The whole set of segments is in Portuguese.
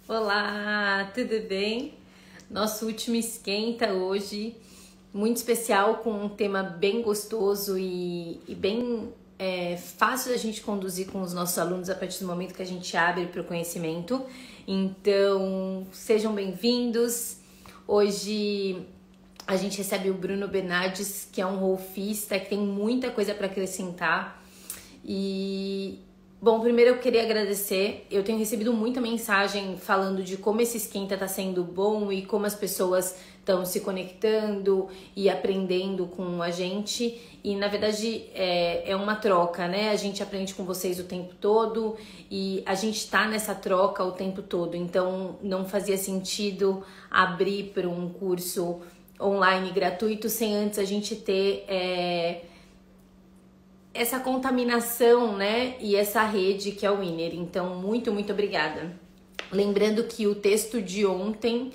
Olá, tudo bem? Nosso último esquenta hoje, muito especial, com um tema bem gostoso e bem fácil da gente conduzir com os nossos alunos a partir do momento que a gente abre para o conhecimento. Então, sejam bem-vindos. Hoje a gente recebe o Bruno Bernardes, que é um rolfista, que tem muita coisa para acrescentar. Bom, primeiro eu queria agradecer. Eu tenho recebido muita mensagem falando de como esse esquenta está sendo bom e como as pessoas estão se conectando e aprendendo com a gente. E na verdade é uma troca, né? A gente aprende com vocês o tempo todo e a gente está nessa troca o tempo todo. Então não fazia sentido abrir para um curso online gratuito sem antes a gente ter essa contaminação, né? E essa rede que é o Winner. Então, muito, muito obrigada. Lembrando que o texto de ontem,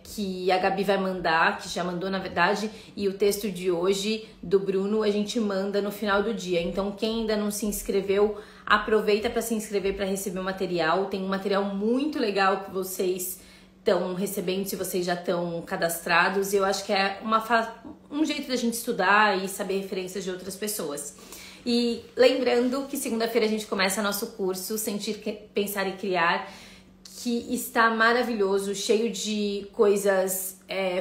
que a Gabi vai mandar, que já mandou na verdade, e o texto de hoje do Bruno a gente manda no final do dia. Então, quem ainda não se inscreveu, aproveita para se inscrever para receber o material. Tem um material muito legal que vocês estão recebendo, se vocês já estão cadastrados. Eu acho que é um jeito da gente estudar e saber referências de outras pessoas. E lembrando que segunda-feira a gente começa nosso curso Sentir, Pensar e Criar, que está maravilhoso, cheio de coisas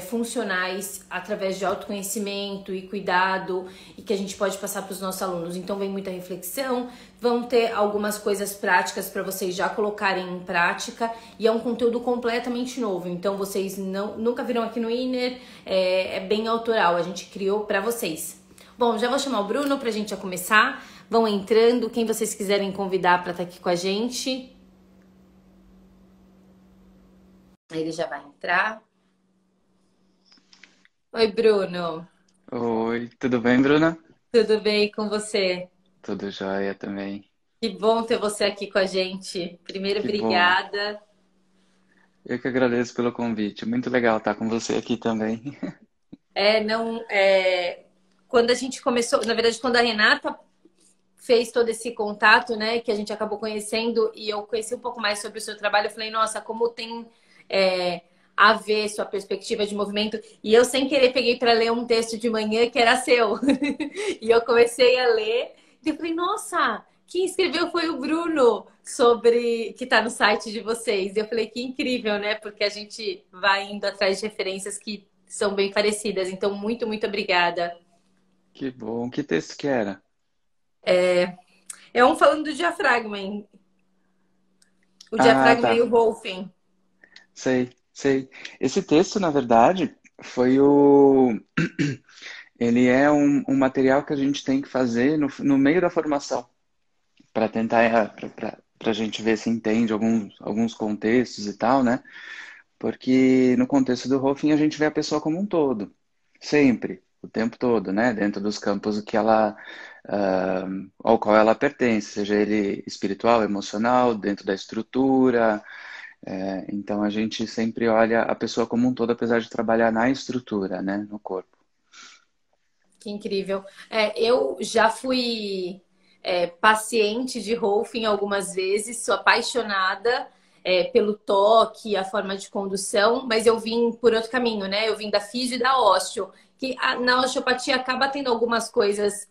funcionais através de autoconhecimento e cuidado e que a gente pode passar para os nossos alunos. Então vem muita reflexão, vão ter algumas coisas práticas para vocês já colocarem em prática e é um conteúdo completamente novo. Então vocês nunca viram aqui no Inner, é bem autoral, a gente criou para vocês. Bom, já vou chamar o Bruno para a gente já começar. Vão entrando, quem vocês quiserem convidar para estar aqui com a gente. Ele já vai entrar. Oi, Bruno. Oi, tudo bem, Bruna? Tudo bem com você? Tudo jóia também. Que bom ter você aqui com a gente. Primeiro, Que bom. obrigada. Eu que agradeço pelo convite. Muito legal estar com você aqui também. Não, quando a gente começou, na verdade, quando a Renata fez todo esse contato, né, que a gente acabou conhecendo e eu conheci um pouco mais sobre o seu trabalho, eu falei, nossa, como tem é, a ver sua perspectiva de movimento. E eu, sem querer, peguei para ler um texto de manhã que era seu. E eu comecei a ler e eu falei, nossa, quem escreveu foi o Bruno, sobre que está no site de vocês. E eu falei, que incrível, né? Porque a gente vai indo atrás de referências que são bem parecidas. Então, muito, muito obrigada. Que bom. Que texto que era? É um falando do diafragma, hein? O Ah, diafragma e tá. o Wolfen. Sei, sei. Esse texto, na verdade, foi o. Ele é um material que a gente tem que fazer no meio da formação, para tentar, para a gente ver se entende alguns contextos e tal, né? Porque no contexto do Rolfing a gente vê a pessoa como um todo, sempre, o tempo todo, né? Dentro dos campos que ao qual ela pertence, seja ele espiritual, emocional, dentro da estrutura. Então a gente sempre olha a pessoa como um todo, apesar de trabalhar na estrutura, né? No corpo. Que incrível. Eu já fui paciente de Rolfing algumas vezes, sou apaixonada pelo toque, a forma de condução, mas eu vim por outro caminho, né? Eu vim da físio e da osteo, que na osteopatia acaba tendo algumas coisas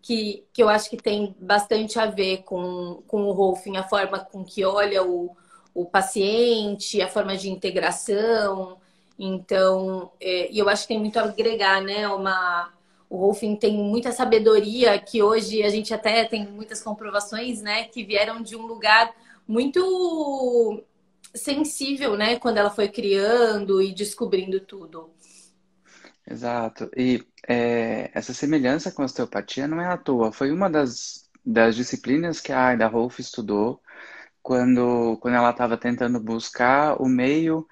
que eu acho que tem bastante a ver com o Rolfing, a forma com que olha o paciente, a forma de integração. Então, e eu acho que tem muito a agregar, né? O Rolfing tem muita sabedoria que hoje a gente até tem muitas comprovações, né? Que vieram de um lugar muito sensível, né? Quando ela foi criando e descobrindo tudo. Exato. E essa semelhança com a osteopatia não é à toa. Foi uma das disciplinas que a Aida Rolf estudou quando ela estava tentando buscar o meio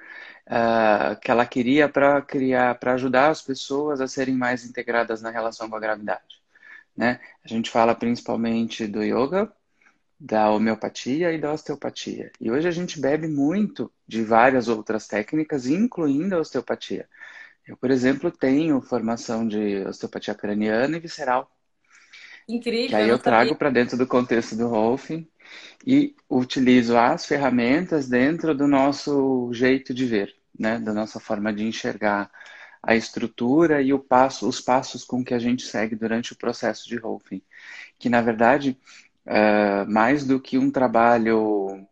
que ela queria para criar, para ajudar as pessoas a serem mais integradas na relação com a gravidade, né? A gente fala principalmente do yoga, da homeopatia e da osteopatia. E hoje a gente bebe muito de várias outras técnicas, incluindo a osteopatia. Eu, por exemplo, tenho formação de osteopatia craniana e visceral, que Incrível, aí eu eu não sabia. trago para dentro do contexto do Rolfing. e utilizo as ferramentas dentro do nosso jeito de ver, né? Da nossa forma de enxergar a estrutura e os passos com que a gente segue durante o processo de Rolfing. Que, na verdade, mais do que um trabalho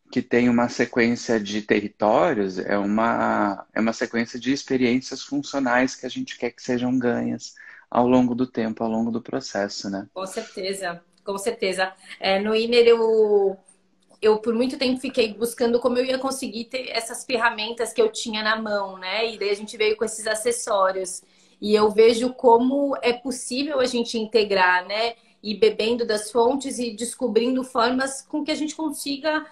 que tem uma sequência de territórios, é uma sequência de experiências funcionais que a gente quer que sejam ganhas ao longo do tempo, ao longo do processo, né? Com certeza, com certeza. No Inner eu por muito tempo fiquei buscando como eu ia conseguir ter essas ferramentas que eu tinha na mão, né? E daí a gente veio com esses acessórios. E eu vejo como é possível a gente integrar, né? E bebendo das fontes e descobrindo formas com que a gente consiga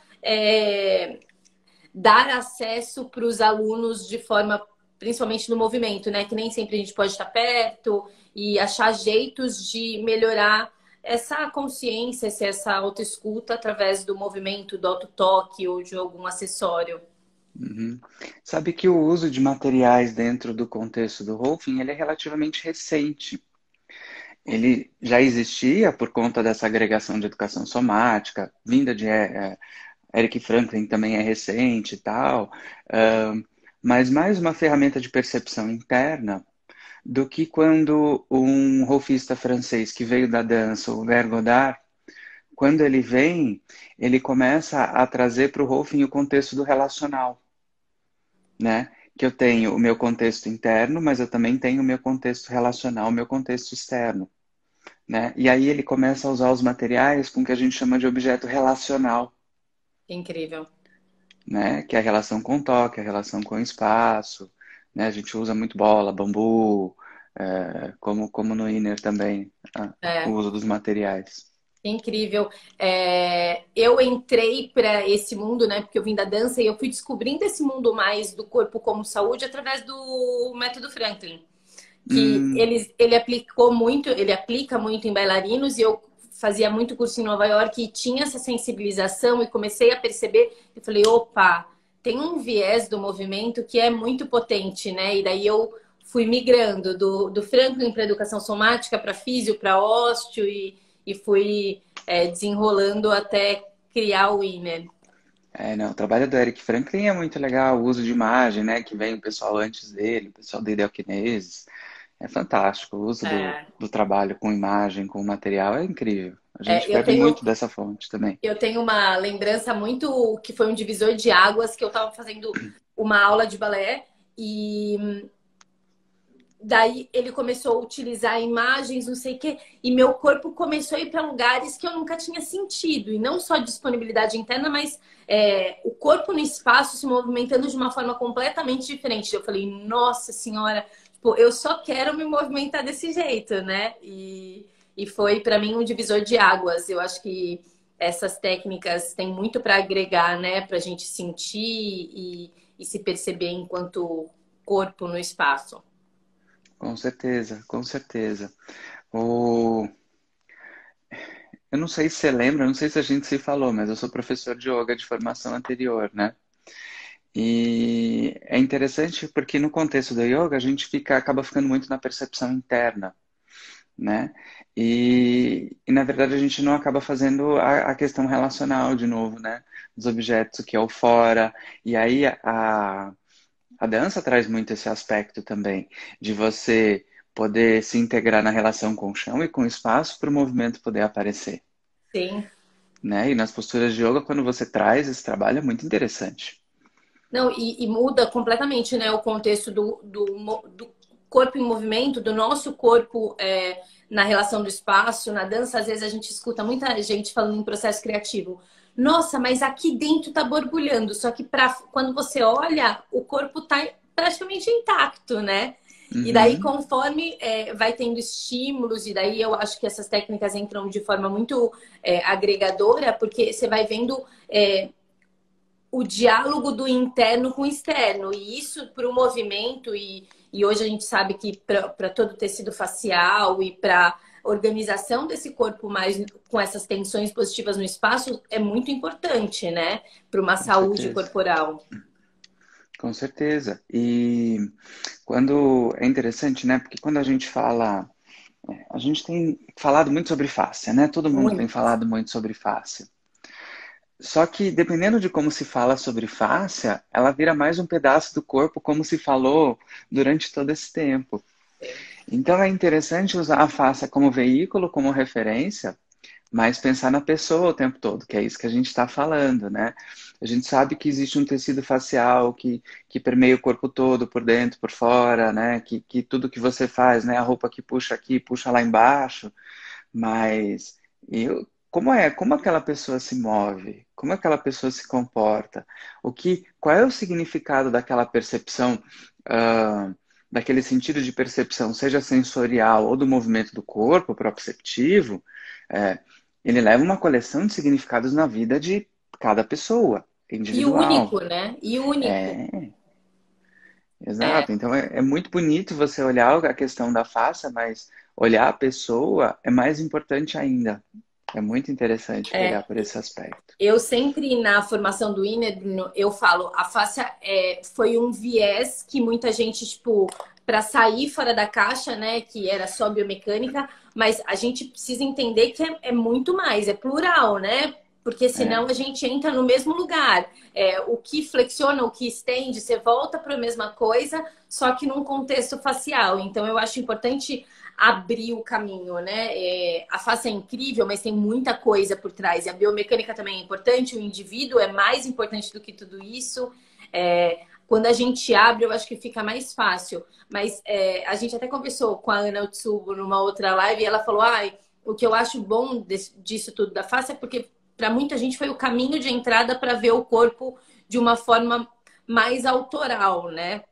dar acesso para os alunos de forma, principalmente no movimento, né? Que nem sempre a gente pode estar perto e achar jeitos de melhorar essa consciência, essa autoescuta através do movimento, do autotoque ou de algum acessório. Uhum. Sabe que o uso de materiais dentro do contexto do Rolfing, ele é relativamente recente. Ele já existia por conta dessa agregação de educação somática, vinda de Eric Franklin também é recente e tal, mas mais uma ferramenta de percepção interna do que quando um rolfista francês que veio da dança, o Hubert Godard, quando ele vem, ele começa a trazer para o Rolfing o contexto do relacional, né? Que eu tenho o meu contexto interno, mas eu também tenho o meu contexto relacional, o meu contexto externo, né? E aí ele começa a usar os materiais com o que a gente chama de objeto relacional, Incrível. né? Que é a relação com o toque, a relação com o espaço, né? A gente usa muito bola, bambu, como no Inner também, o É. uso dos materiais. Incrível. Eu entrei para esse mundo, né? Porque eu vim da dança e eu fui descobrindo esse mundo mais do corpo como saúde através do método Franklin, que Hum, ele aplica muito em bailarinos e eu fazia muito curso em Nova York e tinha essa sensibilização e comecei a perceber, eu falei, opa, tem um viés do movimento que é muito potente, né? E daí eu fui migrando do Franklin para educação somática, para físio, para ósteo e fui desenrolando até criar o Inner. não, o trabalho do Eric Franklin é muito legal, o uso de imagem, né? Que vem o pessoal antes dele, o pessoal da Ideoquinesis. É fantástico. O uso É, do trabalho com imagem, com material é incrível. A gente eu bebe tenho muito dessa fonte também. Eu tenho uma lembrança muito que foi um divisor de águas que eu estava fazendo uma aula de balé e daí ele começou a utilizar imagens, não sei o quê, e meu corpo começou a ir para lugares que eu nunca tinha sentido, e não só disponibilidade interna, mas o corpo no espaço se movimentando de uma forma completamente diferente. Eu falei, nossa senhora, tipo, eu só quero me movimentar desse jeito, né? E foi para mim um divisor de águas. Eu acho que essas técnicas têm muito para agregar, né? Para a gente sentir e se perceber enquanto corpo no espaço. Com certeza, com certeza. O... Eu não sei se você lembra, não sei se a gente se falou, mas eu sou professor de yoga de formação anterior, né? E é interessante porque no contexto do yoga a gente acaba ficando muito na percepção interna, né? E na verdade a gente não acaba fazendo a questão relacional de novo, né? Dos objetos, o que é o fora. E aí a dança traz muito esse aspecto também, de você poder se integrar na relação com o chão e com o espaço para o movimento poder aparecer, Sim. né? E nas posturas de yoga, quando você traz esse trabalho, é muito interessante. Não, e muda completamente, né, o contexto do corpo em movimento, do nosso corpo na relação do espaço, na dança. Às vezes a gente escuta muita gente falando em processo criativo. Nossa, mas aqui dentro tá borbulhando. Só que quando você olha, o corpo tá praticamente intacto, né? E daí, Uhum, conforme vai tendo estímulos, e daí eu acho que essas técnicas entram de forma muito agregadora, porque você vai vendo o diálogo do interno com o externo. E isso para o movimento, e hoje a gente sabe que para todo o tecido facial e para organização desse corpo mais com essas tensões positivas no espaço é muito importante, né? Para uma com saúde certeza. corporal. Com certeza. E quando é interessante, né? Porque quando a gente fala, a gente tem falado muito sobre fáscia, né? Todo mundo tem Muito. falado muito sobre fáscia. Só que, dependendo de como se fala sobre fáscia, ela vira mais um pedaço do corpo, como se falou durante todo esse tempo. Então, é interessante usar a fáscia como veículo, como referência, mas pensar na pessoa o tempo todo, que é isso que a gente está falando, né? A gente sabe que existe um tecido facial que permeia o corpo todo, por dentro, por fora, né? Que tudo que você faz, né? A roupa que puxa aqui, puxa lá embaixo. Mas como aquela pessoa se move? Como aquela pessoa se comporta? Qual é o significado daquela percepção, daquele sentido de percepção, seja sensorial ou do movimento do corpo, proprioceptivo? É, ele leva uma coleção de significados na vida de cada pessoa, E individual. único, né? E único. É, É, exato. Então é muito bonito você olhar a questão da face, mas olhar a pessoa é mais importante ainda. É muito interessante é. pegar por esse aspecto. Eu sempre, na formação do Inner, Bruno, eu falo, a fáscia foi um viés que muita gente, tipo, para sair fora da caixa, né, que era só biomecânica, mas a gente precisa entender que é muito mais, é plural, né? Porque senão É, a gente entra no mesmo lugar. O que flexiona, o que estende, você volta para a mesma coisa, só que num contexto facial. Então eu acho importante abrir o caminho, né? A face é incrível, mas tem muita coisa por trás. E a biomecânica também é importante, o indivíduo é mais importante do que tudo isso. Quando a gente abre, eu acho que fica mais fácil. Mas a gente até conversou com a Ana Utsubo numa outra live e ela falou: o que eu acho bom disso tudo da face é porque para muita gente foi o caminho de entrada para ver o corpo de uma forma mais autoral, né?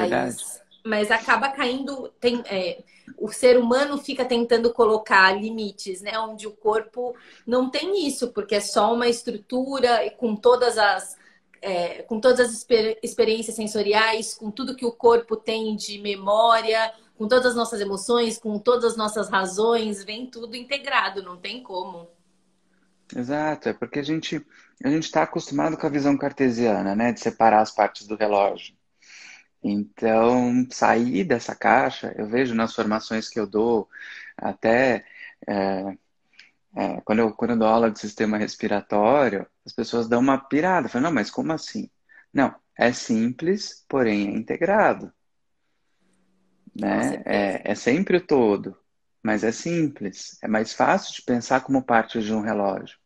verdade. Mas acaba caindo. O ser humano fica tentando colocar limites, né? Onde o corpo não tem isso, porque é só uma estrutura e com todas as experiências sensoriais, com tudo que o corpo tem de memória, com todas as nossas emoções, com todas as nossas razões, vem tudo integrado, não tem como. Exato, é porque a gente está acostumado com a visão cartesiana, né, de separar as partes do relógio. Então, sair dessa caixa, eu vejo nas formações que eu dou, até é, quando eu dou aula de sistema respiratório, as pessoas dão uma pirada, falam, não, mas como assim? Não, é simples, porém é integrado, Com né? certeza. É sempre o todo, mas é simples. É mais fácil de pensar como parte de um relógio,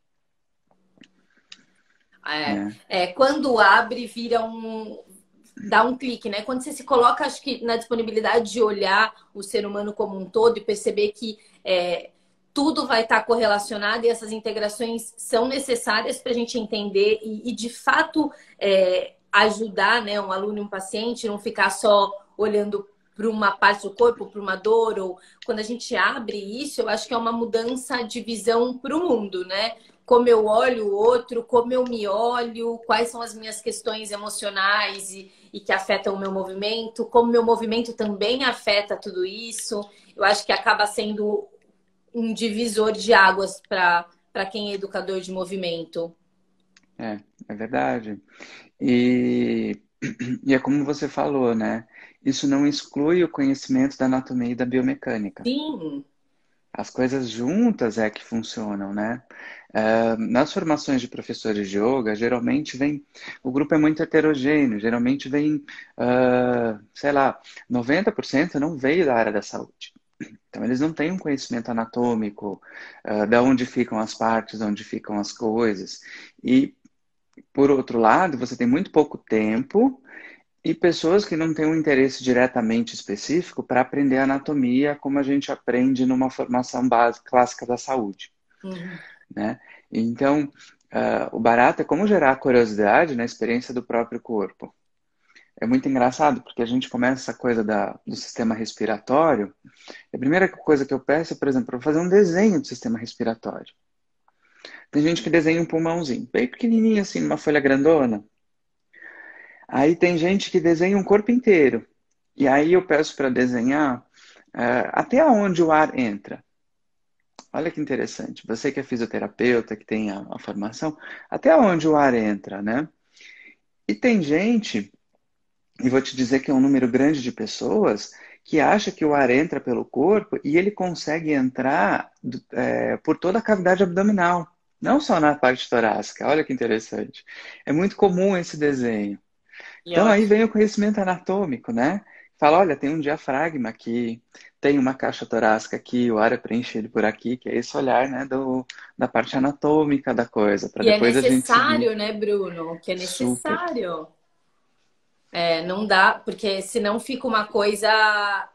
né? Quando abre, dá um clique, né? Quando você se coloca, acho que na disponibilidade de olhar o ser humano como um todo e perceber que tudo vai estar correlacionado e essas integrações são necessárias para a gente entender e de fato, ajudar, né, um aluno e um paciente, não ficar só olhando para uma parte do corpo, para uma dor, ou quando a gente abre isso, eu acho que é uma mudança de visão para o mundo, né? Como eu olho o outro, como eu me olho, quais são as minhas questões emocionais e que afetam o meu movimento, como meu movimento também afeta tudo isso. Eu acho que acaba sendo um divisor de águas para quem é educador de movimento. É, é verdade. E, e é como você falou, né? Isso não exclui o conhecimento da anatomia e da biomecânica. Sim, As coisas juntas é que funcionam, né? Nas formações de professores de yoga, geralmente vem, o grupo é muito heterogêneo, geralmente vem, sei lá, 90% não veio da área da saúde. Então, eles não têm um conhecimento anatômico, da onde ficam as partes, onde ficam as coisas. E, por outro lado, você tem muito pouco tempo e pessoas que não têm um interesse diretamente específico para aprender anatomia, como a gente aprende numa formação básica clássica da saúde, uhum. né? Então, o barato é como gerar curiosidade na experiência do próprio corpo. É muito engraçado, porque a gente começa essa coisa do sistema respiratório. A primeira coisa que eu peço é, por exemplo, para fazer um desenho do sistema respiratório. Tem gente que desenha um pulmãozinho, bem pequenininho assim, numa folha grandona. Aí tem gente que desenha um corpo inteiro. E aí eu peço para desenhar até onde o ar entra. Olha que interessante. Você que é fisioterapeuta, que tem a formação, até onde o ar entra, né? E tem gente, e vou te dizer que é um número grande de pessoas, que acha que o ar entra pelo corpo e ele consegue entrar por toda a cavidade abdominal. Não só na parte torácica, olha que interessante. É muito comum esse desenho. E Então aí ótimo. vem o conhecimento anatômico, né? Fala, olha, tem um diafragma aqui, tem uma caixa torácica aqui, o ar é preenchido por aqui, que é esse olhar, né, da parte anatômica da coisa, para E é depois a gente seguir necessário, né, Bruno? Que é super. necessário. É, não dá, porque senão fica uma coisa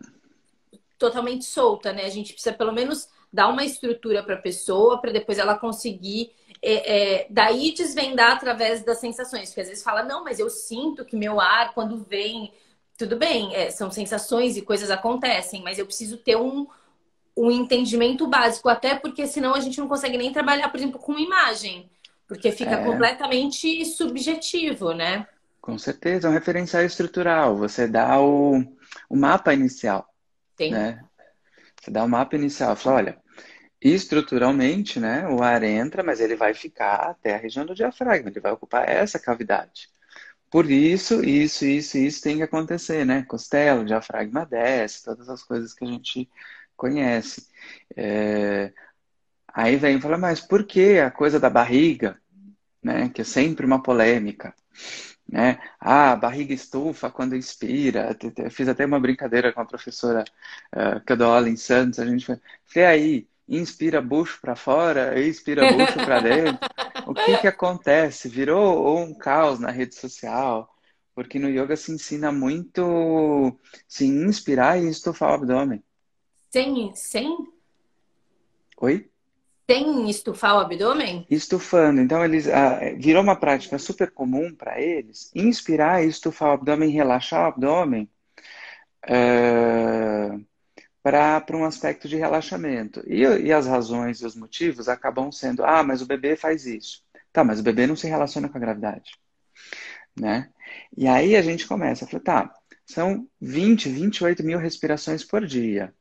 totalmente solta, né? A gente precisa pelo menos dar uma estrutura para a pessoa para depois ela conseguir daí desvendar através das sensações. Porque às vezes fala, não, mas eu sinto que meu ar, quando vem, tudo bem, são sensações e coisas acontecem, mas eu preciso ter um entendimento básico, até porque senão a gente não consegue nem trabalhar, por exemplo, com imagem, porque fica É, completamente subjetivo, né? com certeza, é um referencial estrutural. Você dá o mapa inicial, Tem né? Você dá o mapa inicial, fala, olha, estruturalmente, né, o ar entra, mas ele vai ficar até a região do diafragma, ele vai ocupar essa cavidade. Por isso tem que acontecer, né? Costela, diafragma desce, todas as coisas que a gente conhece. É, aí vem e fala, mas por que a coisa da barriga, né? Que é sempre uma polêmica, né? Ah, a barriga estufa quando inspira. Eu fiz até uma brincadeira com a professora que eu dou aula em Santos. A gente falei, aí, inspira bucho para fora, expira bucho para dentro. O que que acontece? Virou um caos na rede social, porque no yoga se ensina muito se inspirar e estufar o abdômen. sem Oi? sem estufar o abdômen? Estufando. Então, virou uma prática super comum para eles. Inspirar e estufar o abdômen, relaxar o abdômen, para um aspecto de relaxamento. E as razões e os motivos acabam sendo: ah, mas o bebê faz isso. Tá, mas o bebê não se relaciona com a gravidade, né? E aí a gente começa a falar: tá, são 28 mil respirações por dia.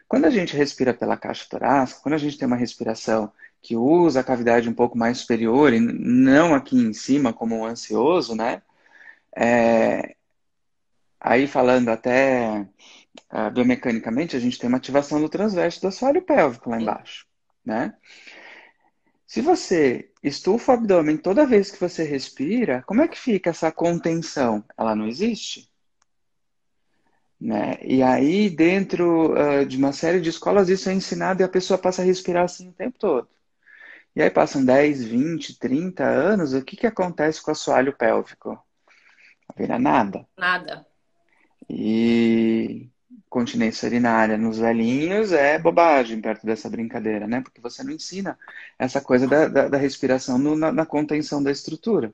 Quando a gente respira pela caixa torácica, quando a gente tem uma respiração que usa a cavidade um pouco mais superior e não aqui em cima como o ansioso, né? É, aí falando até biomecanicamente, a gente tem uma ativação do transverso do assoalho pélvico lá embaixo, né? Se você estufa o abdômen toda vez que você respira, como é que fica essa contenção? Ela não existe, né? E aí, dentro de uma série de escolas, isso é ensinado e a pessoa passa a respirar assim o tempo todo. E aí passam 10, 20, 30 anos, o que que acontece com o assoalho pélvico? Não vira nada. Nada. E continência urinária nos velhinhos é bobagem perto dessa brincadeira, né? Porque você não ensina essa coisa da respiração na contenção da estrutura.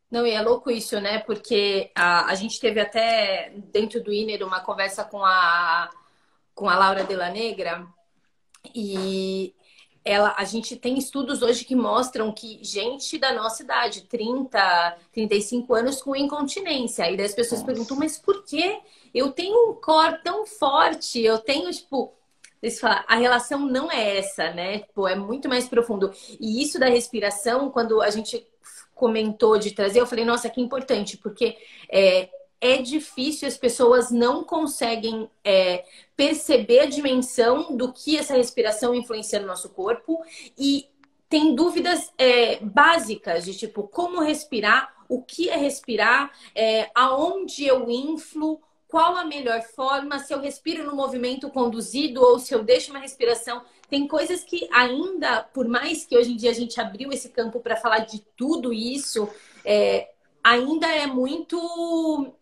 Não, e é louco isso, né? Porque a gente teve até dentro do INER uma conversa com a Laura Della Negra e a gente tem estudos hoje que mostram que gente da nossa idade, 35 anos com incontinência. E daí as pessoas perguntam, Nossa. mas por quê? Eu tenho um core tão forte, eu tenho, tipo, eles falam, a relação não é essa, né? Tipo, é muito mais profundo. E isso da respiração, quando a gente comentou de trazer, eu falei, nossa, que importante, porque é difícil, as pessoas não conseguem perceber a dimensão do que essa respiração influencia no nosso corpo e tem dúvidas básicas de tipo como respirar, o que é respirar, aonde eu inflo, qual a melhor forma, se eu respiro no movimento conduzido ou se eu deixo uma respiração. Tem coisas que ainda, por mais que hoje em dia a gente abriu esse campo para falar de tudo isso, ainda é muito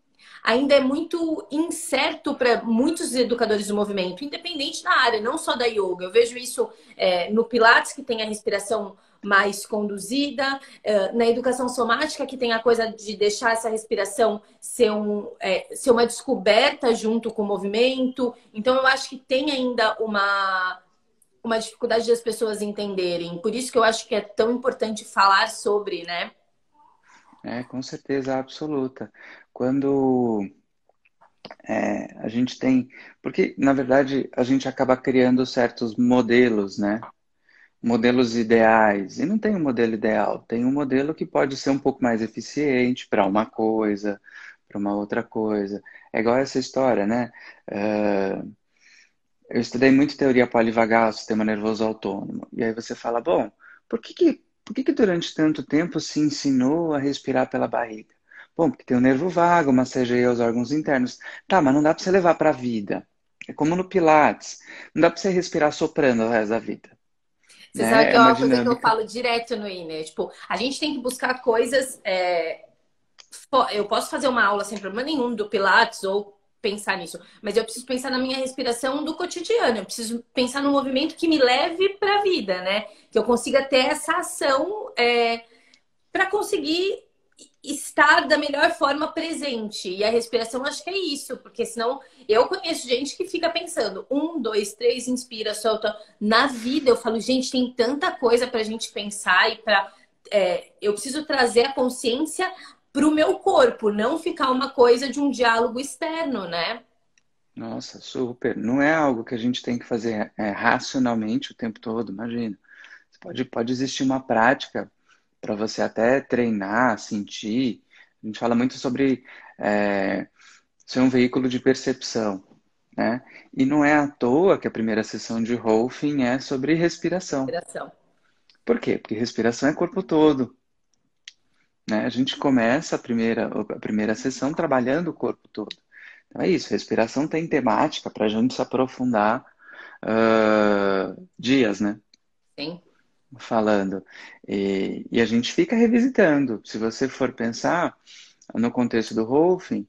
ainda é muito incerto para muitos educadores do movimento, independente da área, não só da yoga. Eu vejo isso no Pilates, que tem a respiração mais conduzida, na educação somática, que tem a coisa de deixar essa respiração ser uma descoberta junto com o movimento. Então, eu acho que tem ainda uma dificuldade das pessoas entenderem. Por isso que eu acho que é tão importante falar sobre, né? Com certeza absoluta. Quando a gente tem. Porque, na verdade, a gente acaba criando certos modelos, né? Modelos ideais. E não tem um modelo ideal. Tem um modelo que pode ser um pouco mais eficiente para uma coisa, para uma outra coisa. É igual essa história, né? Eu estudei muito teoria polivagal, sistema nervoso autônomo. E aí você fala, bom, Por que durante tanto tempo se ensinou a respirar pela barriga? Bom, porque tem o nervo vago, massageia os órgãos internos. Tá, mas não dá para você levar para a vida. É como no Pilates. Não dá para você respirar soprando o resto da vida, Você sabe né? que É é uma uma coisa que eu dinâmica. falo direto no Inner. Tipo, a gente tem que buscar coisas. Eu posso fazer uma aula sem problema nenhum do Pilates ou pensar nisso, mas eu preciso pensar na minha respiração do cotidiano. Eu preciso pensar no movimento que me leve para a vida, né? Que eu consiga ter essa ação para conseguir estar da melhor forma presente. E a respiração, acho que é isso, porque senão eu conheço gente que fica pensando, um, dois, três, inspira, solta. Na vida, eu falo, gente, tem tanta coisa para a gente pensar e para eu preciso trazer a consciência para o meu corpo, não ficar uma coisa de um diálogo externo, né? Nossa, super. Não é algo que a gente tem que fazer racionalmente o tempo todo, imagina. Pode existir uma prática para você até treinar, sentir. A gente fala muito sobre é, ser um veículo de percepção, né? E não é à toa que a primeira sessão de Rolfing é sobre respiração. Respiração. Por quê? Porque respiração é corpo todo, né? A gente começa a primeira sessão trabalhando o corpo todo. Então é isso, respiração tem temática para a gente se aprofundar dias, né? Sim. Falando. E a gente fica revisitando. Se você for pensar no contexto do Rolfing,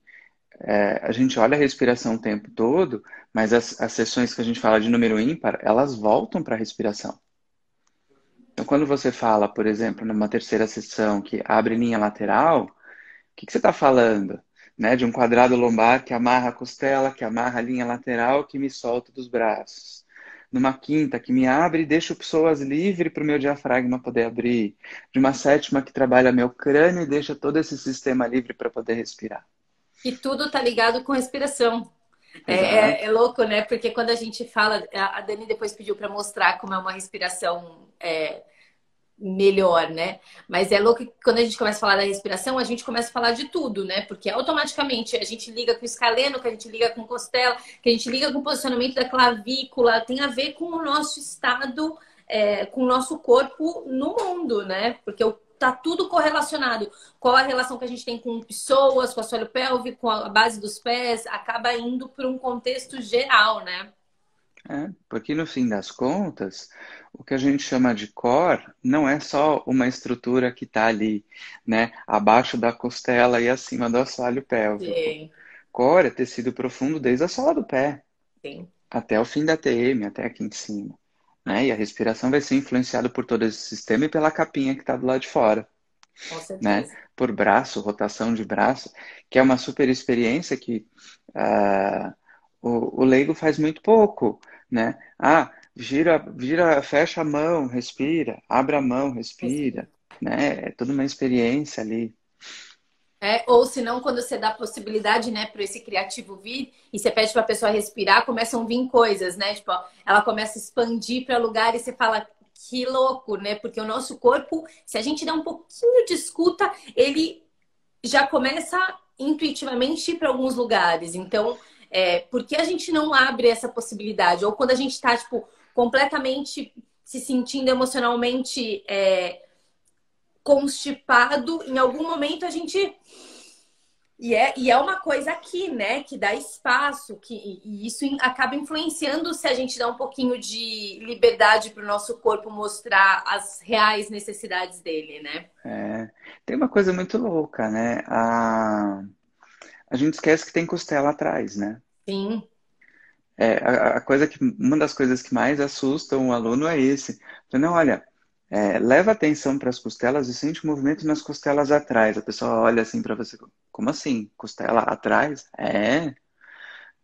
a gente olha a respiração o tempo todo, mas as sessões que a gente fala de número ímpar, elas voltam para a respiração. Então, quando você fala, por exemplo, numa terceira sessão que abre linha lateral, o que você está falando? Né? De um quadrado lombar que amarra a costela, que amarra a linha lateral, que me solta dos braços. Numa quinta, que me abre e deixa pessoas livres para o meu diafragma poder abrir. De uma sétima, que trabalha meu crânio e deixa todo esse sistema livre para poder respirar. E tudo tá ligado com respiração. É Exato. louco, né? Porque quando a gente fala, a Dani depois pediu para mostrar como é uma respiração melhor, né? Mas é louco que quando a gente começa a falar da respiração, a gente começa a falar de tudo, né? Porque automaticamente a gente liga com o escaleno, que a gente liga com costela, que a gente liga com o posicionamento da clavícula, tem a ver com o nosso estado, com o nosso corpo no mundo, né? Porque tá tudo correlacionado. Qual a relação que a gente tem com pessoas, com o assoalho pélvico, com a base dos pés, acaba indo para um contexto geral, né? Porque no fim das contas, o que a gente chama de core não é só uma estrutura que está ali, né, abaixo da costela e acima do assoalho pélvico. Sim, Core é tecido profundo desde a sola do pé sim, até o fim da TM, até aqui em cima, né? E a respiração vai ser influenciada por todo esse sistema e pela capinha que está do lado de fora, com né? certeza. Por braço, rotação de braço, que é uma super experiência que ah, o leigo faz muito pouco, né? Gira, fecha a mão, respira, abre a mão, respira, né? É toda uma experiência ali. Ou se não, quando você dá possibilidade, né, para esse criativo vir e você pede para a pessoa respirar, começam a vir coisas, né? Tipo, ó, ela começa a expandir para lugar e você fala, que louco, né? Porque o nosso corpo, se a gente dá um pouquinho de escuta, ele já começa intuitivamente a ir para alguns lugares. Então, por que a gente não abre essa possibilidade? Ou quando a gente está, tipo, completamente se sentindo emocionalmente constipado, em algum momento a gente. E é uma coisa aqui, né? Que dá espaço, e isso acaba influenciando se a gente dá um pouquinho de liberdade para o nosso corpo mostrar as reais necessidades dele, né? Tem uma coisa muito louca, né? A gente esquece que tem costela atrás, né? Sim, Uma das coisas que mais assustam o aluno é esse. Então, não, olha, leva atenção para as costelas e sente o movimento nas costelas atrás. A pessoa olha assim para você, como assim? Costela atrás?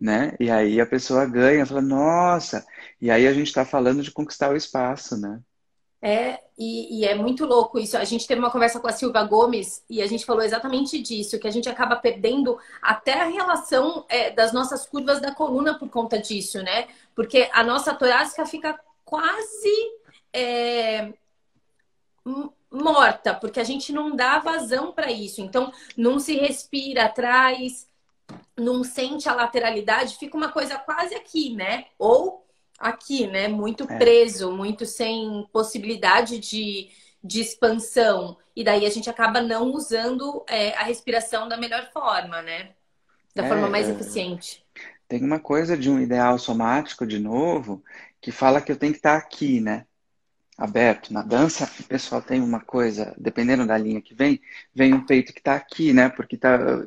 Né? E aí a pessoa ganha, fala, nossa! E aí a gente está falando de conquistar o espaço, né? e é muito louco isso. A gente teve uma conversa com a Silvia Gomes e a gente falou exatamente disso, que a gente acaba perdendo até a relação das nossas curvas da coluna por conta disso, né? Porque a nossa torácica fica quase é, morta, porque a gente não dá vazão para isso. Então, não se respira atrás, não sente a lateralidade, fica uma coisa quase aqui, né? Ou aqui, né? Muito É, preso, muito sem possibilidade de expansão. E daí a gente acaba não usando a respiração da melhor forma, né? Da forma mais é, eficiente. tem uma coisa de um ideal somático, de novo, que fala que eu tenho que estar aqui, né? Aberto. Na dança, o pessoal tem uma coisa, dependendo da linha que vem, vem um peito que está aqui, né? Porque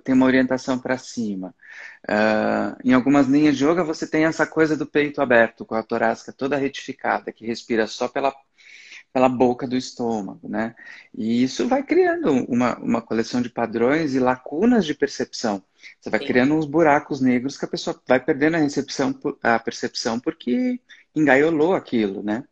tem uma orientação para cima. Em algumas linhas de yoga, você tem essa coisa do peito aberto, com a torácica toda retificada, que respira só pela boca do estômago, né? E isso vai criando uma coleção de padrões e lacunas de percepção. Você vai Sim. criando uns buracos negros que a pessoa vai perdendo a percepção porque engaiolou aquilo, né?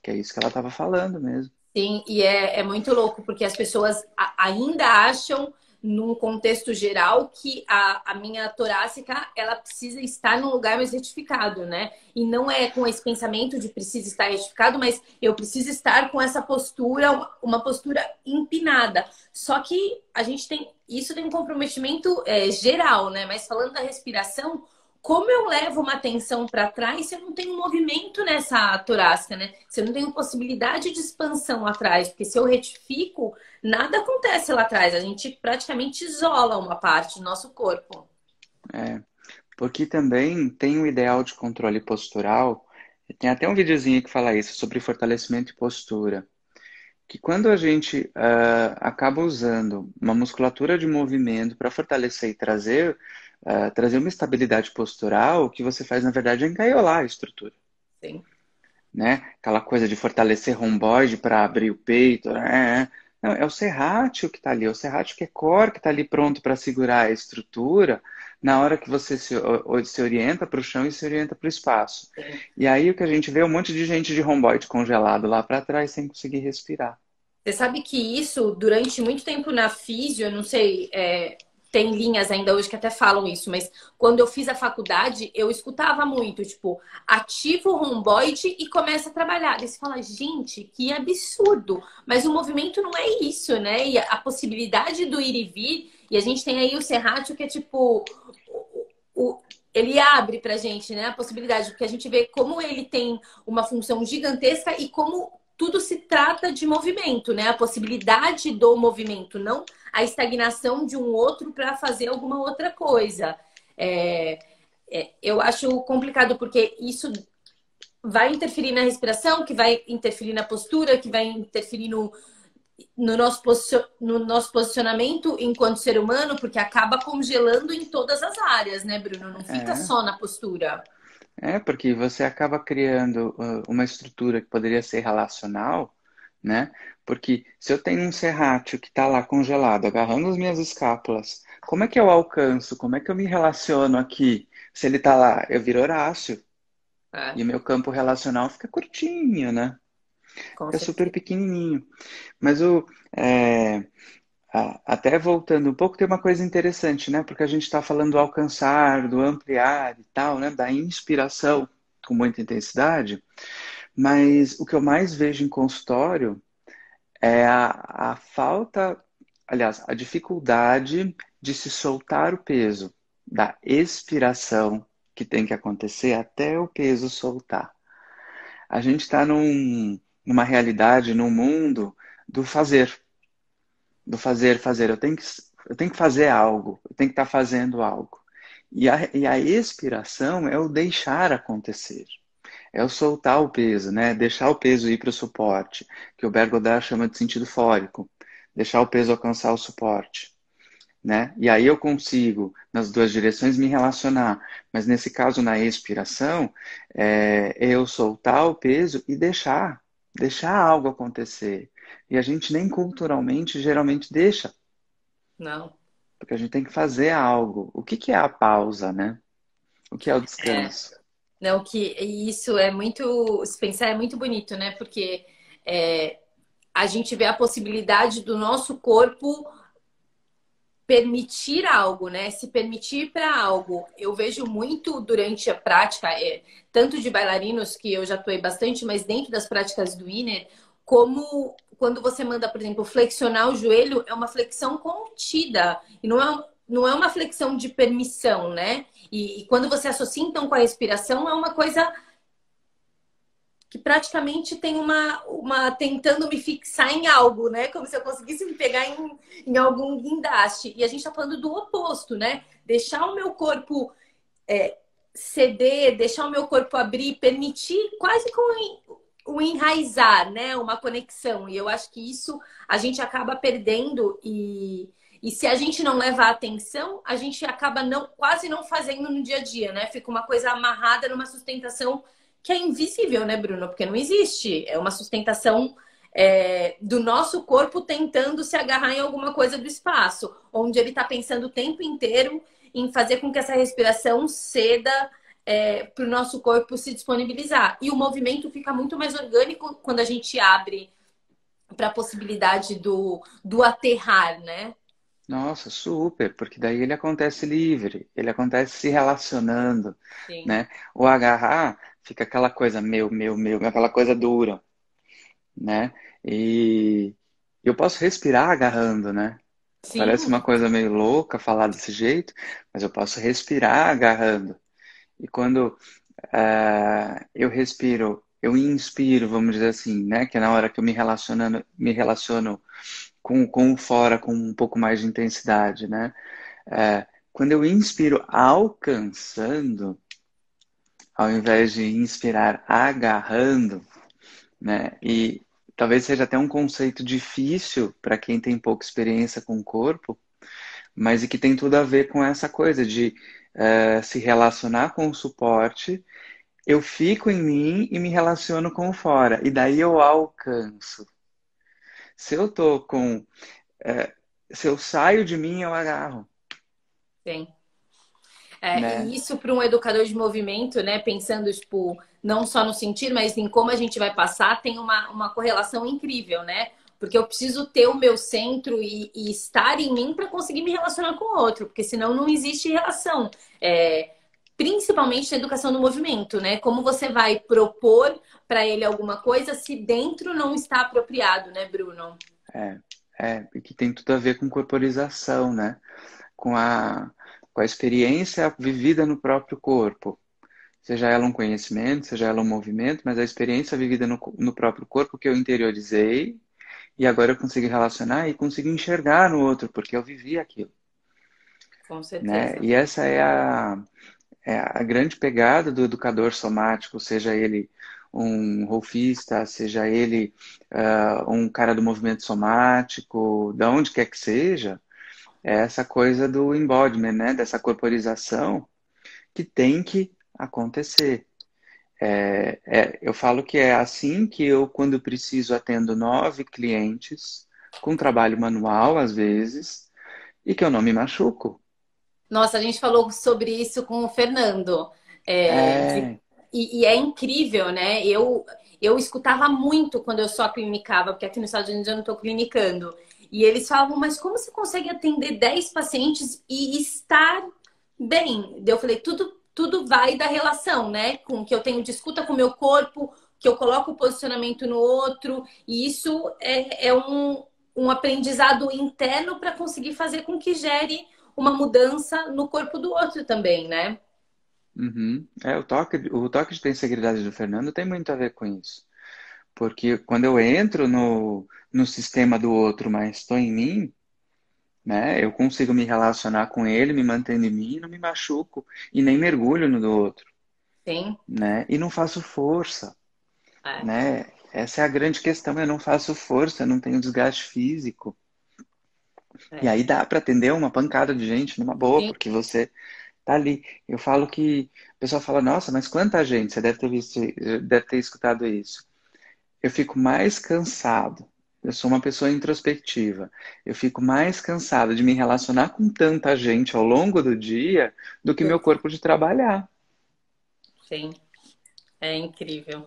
Que é isso que ela estava falando mesmo. Sim, e é muito louco, porque as pessoas ainda acham, num contexto geral, que a minha torácica ela precisa estar num lugar mais retificado, né? E não é com esse pensamento de precisa estar retificado, mas eu preciso estar com essa postura, uma postura empinada. Só que a gente tem, isso tem um comprometimento geral, né? Mas falando da respiração, como eu levo uma atenção para trás se eu não tenho movimento nessa torácica, né? Se eu não tenho possibilidade de expansão atrás, porque se eu retifico, nada acontece lá atrás. A gente praticamente isola uma parte do nosso corpo. É, porque também tem um ideal de controle postural. Tem até um videozinho que fala isso, sobre fortalecimento e postura. Que quando a gente acaba usando uma musculatura de movimento para fortalecer e trazer uma estabilidade postural, o que você faz, na verdade, é engaiolar a estrutura, Sim. né? Aquela coisa de fortalecer romboide para abrir o peito, né? Não, é o serrátil que está ali, é o serrátil que é core que está ali pronto para segurar a estrutura na hora que você se orienta para o chão e se orienta para o espaço. Sim. E aí o que a gente vê é um monte de gente de romboide congelado lá para trás sem conseguir respirar. Você sabe que isso, durante muito tempo na físio, eu não sei, tem linhas ainda hoje que até falam isso, mas quando eu fiz a faculdade, eu escutava muito, tipo, ativa o romboide e começa a trabalhar. Daí você fala, gente, que absurdo! Mas o movimento não é isso, né? E a possibilidade do ir e vir, e a gente tem aí o serrátil que é tipo. Ele abre pra gente, né, a possibilidade, porque a gente vê como ele tem uma função gigantesca e como tudo se trata de movimento, né? A possibilidade do movimento, não a estagnação de um outro para fazer alguma outra coisa. É, eu acho complicado porque isso vai interferir na respiração, que vai interferir na postura, que vai interferir no nosso posicionamento enquanto ser humano, porque acaba congelando em todas as áreas, né, Bruno? Não fica É, só na postura. porque você acaba criando uma estrutura que poderia ser relacional, né? Porque se eu tenho um serrátil que está lá congelado, agarrando as minhas escápulas, como é que eu alcanço? Como é que eu me relaciono aqui? Se ele está lá, eu viro Horácio É, e meu campo relacional fica curtinho, né? com Fica super certeza. pequenininho. Mas é, até voltando um pouco, tem uma coisa interessante, né? Porque a gente está falando do alcançar, do ampliar e tal, né? Da inspiração com muita intensidade. Mas o que eu mais vejo em consultório é a falta, aliás, a dificuldade de se soltar o peso da expiração que tem que acontecer até o peso soltar. A gente está numa realidade, num mundo do fazer. Do fazer, fazer. Eu tenho que fazer algo, eu tenho que estar fazendo algo. E a expiração é o deixar acontecer, é o soltar o peso, né? Deixar o peso ir para o suporte, que o Bergodar chama de sentido fórico, deixar o peso alcançar o suporte, né? E aí eu consigo, nas duas direções, me relacionar. Mas nesse caso, na expiração, é eu soltar o peso e deixar algo acontecer. E a gente nem culturalmente geralmente deixa, Não. porque a gente tem que fazer algo. O que que é a pausa, né? O que é o É. descanso? Não, que isso é muito. Se pensar é muito bonito, né? Porque é, a gente vê a possibilidade do nosso corpo permitir algo, né? Se permitir para algo. Eu vejo muito durante a prática, tanto de bailarinos, que eu já atuei bastante, mas dentro das práticas do Inner, como quando você manda, por exemplo, flexionar o joelho, é uma flexão contida. E não é uma flexão de permissão, né? E quando você associa então com a respiração, é uma coisa que praticamente tem uma tentando me fixar em algo, né? Como se eu conseguisse me pegar em algum guindaste. E a gente tá falando do oposto, né? Deixar o meu corpo ceder, deixar o meu corpo abrir, permitir quase com o enraizar, né? Uma conexão. E eu acho que isso a gente acaba perdendo e se a gente não leva a atenção, a gente acaba quase não fazendo no dia a dia, né? Fica uma coisa amarrada numa sustentação que é invisível, né, Bruno? Porque não existe. É uma sustentação do nosso corpo tentando se agarrar em alguma coisa do espaço, onde ele está pensando o tempo inteiro em fazer com que essa respiração ceda para o nosso corpo se disponibilizar. E o movimento fica muito mais orgânico quando a gente abre para a possibilidade do aterrar, né? Nossa, super, porque daí ele acontece livre, ele acontece se relacionando, Sim. né? O agarrar fica aquela coisa meu, aquela coisa dura, né? E eu posso respirar agarrando, né? Parece Sim, uma coisa meio louca falar desse jeito, mas eu posso respirar agarrando. E quando eu respiro, eu inspiro, vamos dizer assim, né? Que é na hora que eu me relaciono com o fora com um pouco mais de intensidade, né? Quando eu inspiro alcançando, ao invés de inspirar agarrando, né? E talvez seja até um conceito difícil para quem tem pouca experiência com o corpo, mas e que tem tudo a ver com essa coisa de se relacionar com o suporte. Eu fico em mim e me relaciono com o fora, e daí eu alcanço. Se eu tô com. eh, Se eu saio de mim, eu agarro, sim. E né? isso para um educador de movimento, né? Pensando, tipo, não só no sentir, mas em como a gente vai passar, tem uma correlação incrível, né? Porque eu preciso ter o meu centro e estar em mim para conseguir me relacionar com o outro, porque senão não existe relação. Principalmente na educação do movimento, né? Como você vai propor para ele alguma coisa se dentro não está apropriado, né, Bruno? É, e que tem tudo a ver com corporização, né? Com com a experiência vivida no próprio corpo. Seja ela um conhecimento, seja ela um movimento, mas a experiência vivida no próprio corpo que eu interiorizei e agora eu consigo relacionar e consigo enxergar no outro, porque eu vivi aquilo, Com né? certeza. E essa é a grande pegada do educador somático, seja ele um rolfista, seja ele um cara do movimento somático, de onde quer que seja, é essa coisa do embodiment, né? Dessa corporização que tem que acontecer. Eu falo que é assim que eu, quando preciso, atendo 9 clientes, com trabalho manual às vezes, e que eu não me machuco. Nossa, a gente falou sobre isso com o Fernando. É, de- É, e é incrível, né? Eu escutava muito quando eu só clinicava, porque aqui nos Estados Unidos eu não estou clinicando. E eles falavam, mas como você consegue atender 10 pacientes e estar bem? Daí eu falei, tudo vai da relação, né? Com que eu tenho de escuta com o meu corpo, que eu coloco o posicionamento no outro. E isso é um aprendizado interno para conseguir fazer com que gere uma mudança no corpo do outro também, né? uhum. O toque de integridade do Fernando tem muito a ver com isso. Porque quando eu entro no sistema do outro, mas estou em mim, né, eu consigo me relacionar com ele, me mantendo em mim, não me machuco e nem mergulho no do outro, Sim. né? E não faço força, É, né? Essa é a grande questão, eu não faço força, eu não tenho desgaste físico. E é. aí dá para atender uma pancada de gente numa boa, Sim. porque você tá ali. Eu falo que o pessoal fala, nossa, mas quanta gente, você deve ter visto, deve ter escutado isso. Eu fico mais cansado. Eu sou uma pessoa introspectiva. Eu fico mais cansado de me relacionar com tanta gente ao longo do dia do que meu corpo de trabalhar, Sim. É incrível.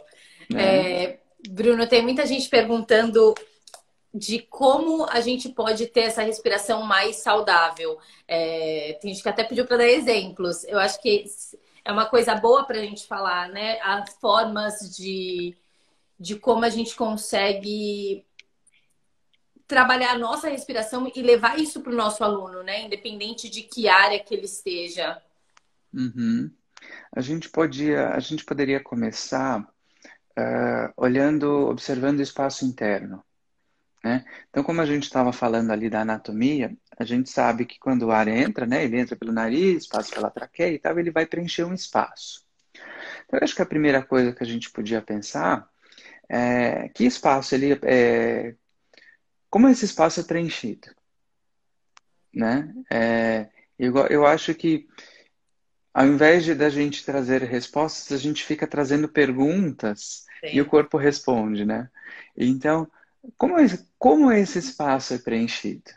né? Bruno, tem muita gente perguntando de como a gente pode ter essa respiração mais saudável. Tem gente que até pediu para dar exemplos. Eu acho que é uma coisa boa para a gente falar, né? As formas de como a gente consegue trabalhar a nossa respiração e levar isso para o nosso aluno, né? Independente de que área que ele esteja. Uhum. A gente poderia começar olhando, observando o espaço interno, né? Então, como a gente estava falando ali da anatomia, a gente sabe que quando o ar entra, né, ele entra pelo nariz, passa pela traqueia e tal, ele vai preencher um espaço. Então, eu acho que a primeira coisa que a gente podia pensar é que espaço ele como esse espaço é preenchido, né? Eu acho que ao invés da gente trazer respostas, a gente fica trazendo perguntas e o Sim. corpo responde, né? Então, como esse espaço é preenchido?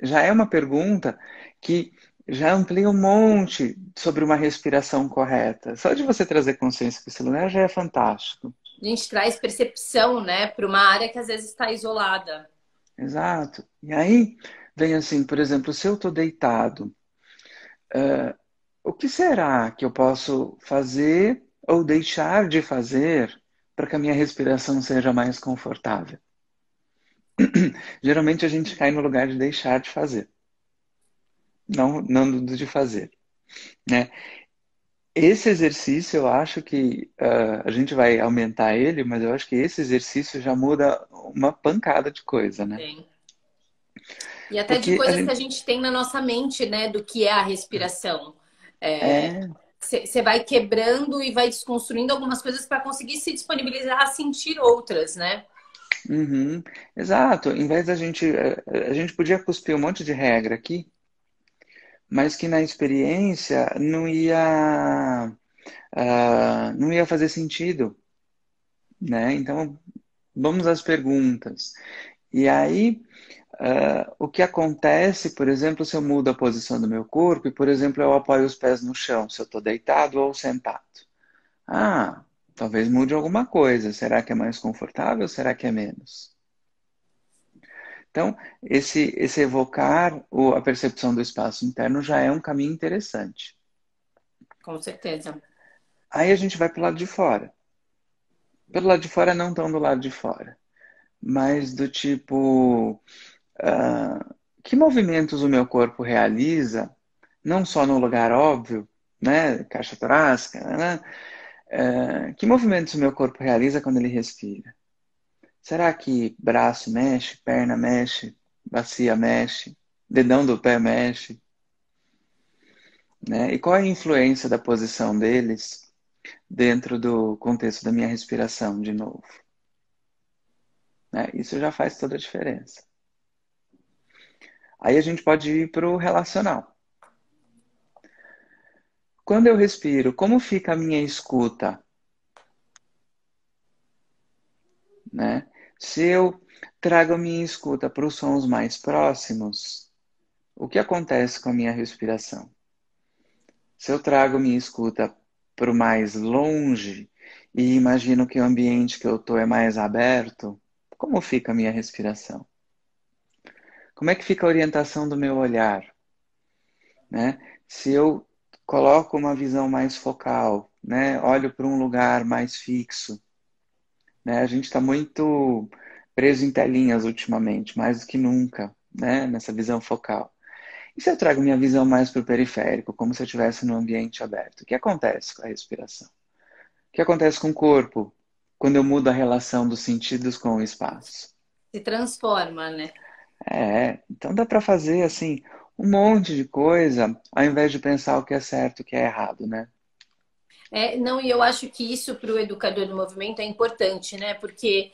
Já é uma pergunta que já amplia um monte sobre uma respiração correta. Só de você trazer consciência para esse lugar já é fantástico. A gente traz percepção, né, para uma área que às vezes está isolada. Exato. E aí vem assim, por exemplo, se eu estou deitado, o que será que eu posso fazer ou deixar de fazer para que a minha respiração seja mais confortável? Geralmente a gente cai no lugar de deixar de fazer, não do de fazer, né? Esse exercício, eu acho que a gente vai aumentar ele, mas eu acho que esse exercício já muda uma pancada de coisa, né? Sim. E até de Porque a coisas que a gente gente tem na nossa mente, né, do que é a respiração. é, Você vai quebrando e vai desconstruindo algumas coisas para conseguir se disponibilizar a sentir outras, né? uhum, exato. Em vez da gente, a gente podia cuspir um monte de regra aqui, mas que na experiência não ia fazer sentido, né? Então, vamos às perguntas. E aí, o que acontece, por exemplo, se eu mudo a posição do meu corpo e, por exemplo, eu apoio os pés no chão, se eu estou deitado ou sentado? Ah, talvez mude alguma coisa. Será que é mais confortável? Será que é menos? Então, esse evocar a percepção do espaço interno já é um caminho interessante. Com certeza. Aí a gente vai para o lado de fora. Pelo lado de fora, não tão do lado de fora, mas do tipo, que movimentos o meu corpo realiza, não só no lugar óbvio, né, caixa torácica, né, que movimentos o meu corpo realiza quando ele respira? Será que braço mexe, perna mexe, bacia mexe, dedão do pé mexe, né? E qual é a influência da posição deles dentro do contexto da minha respiração, de novo? Né? Isso já faz toda a diferença. Aí a gente pode ir para o relacional. Quando eu respiro, como fica a minha escuta? Né? Se eu trago a minha escuta para os sons mais próximos, o que acontece com a minha respiração? Se eu trago minha escuta para o mais longe e imagino que o ambiente que eu estou é mais aberto, como fica a minha respiração? Como é que fica a orientação do meu olhar? Né? Se eu coloco uma visão mais focal, né? Olho para um lugar mais fixo, né? A gente está muito preso em telinhas ultimamente, mais do que nunca, né? Nessa visão focal. E se eu trago minha visão mais para o periférico, como se eu estivesse num ambiente aberto? O que acontece com a respiração? O que acontece com o corpo quando eu mudo a relação dos sentidos com o espaço? Se transforma, né? Então dá para fazer assim um monte de coisa ao invés de pensar o que é certo e o que é errado, né? Não, e eu acho que isso para o educador do movimento é importante, né? Porque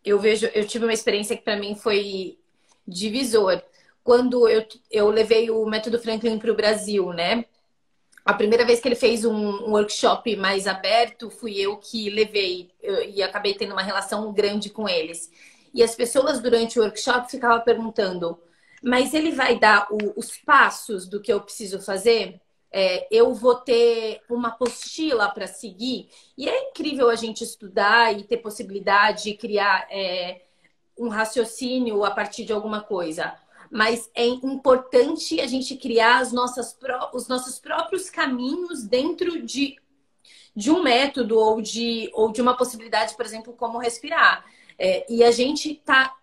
eu tive uma experiência que para mim foi divisor. Quando eu levei o método Franklin para o Brasil, né? A primeira vez que ele fez um workshop mais aberto, fui eu que levei e acabei tendo uma relação grande com eles. E as pessoas durante o workshop ficavam perguntando: mas ele vai dar os passos do que eu preciso fazer? Eu vou ter uma apostila para seguir? E é incrível a gente estudar e ter possibilidade de criar um raciocínio a partir de alguma coisa. Mas é importante a gente criar os nossos próprios caminhos dentro de um método ou de uma possibilidade, por exemplo, como respirar. E a gente está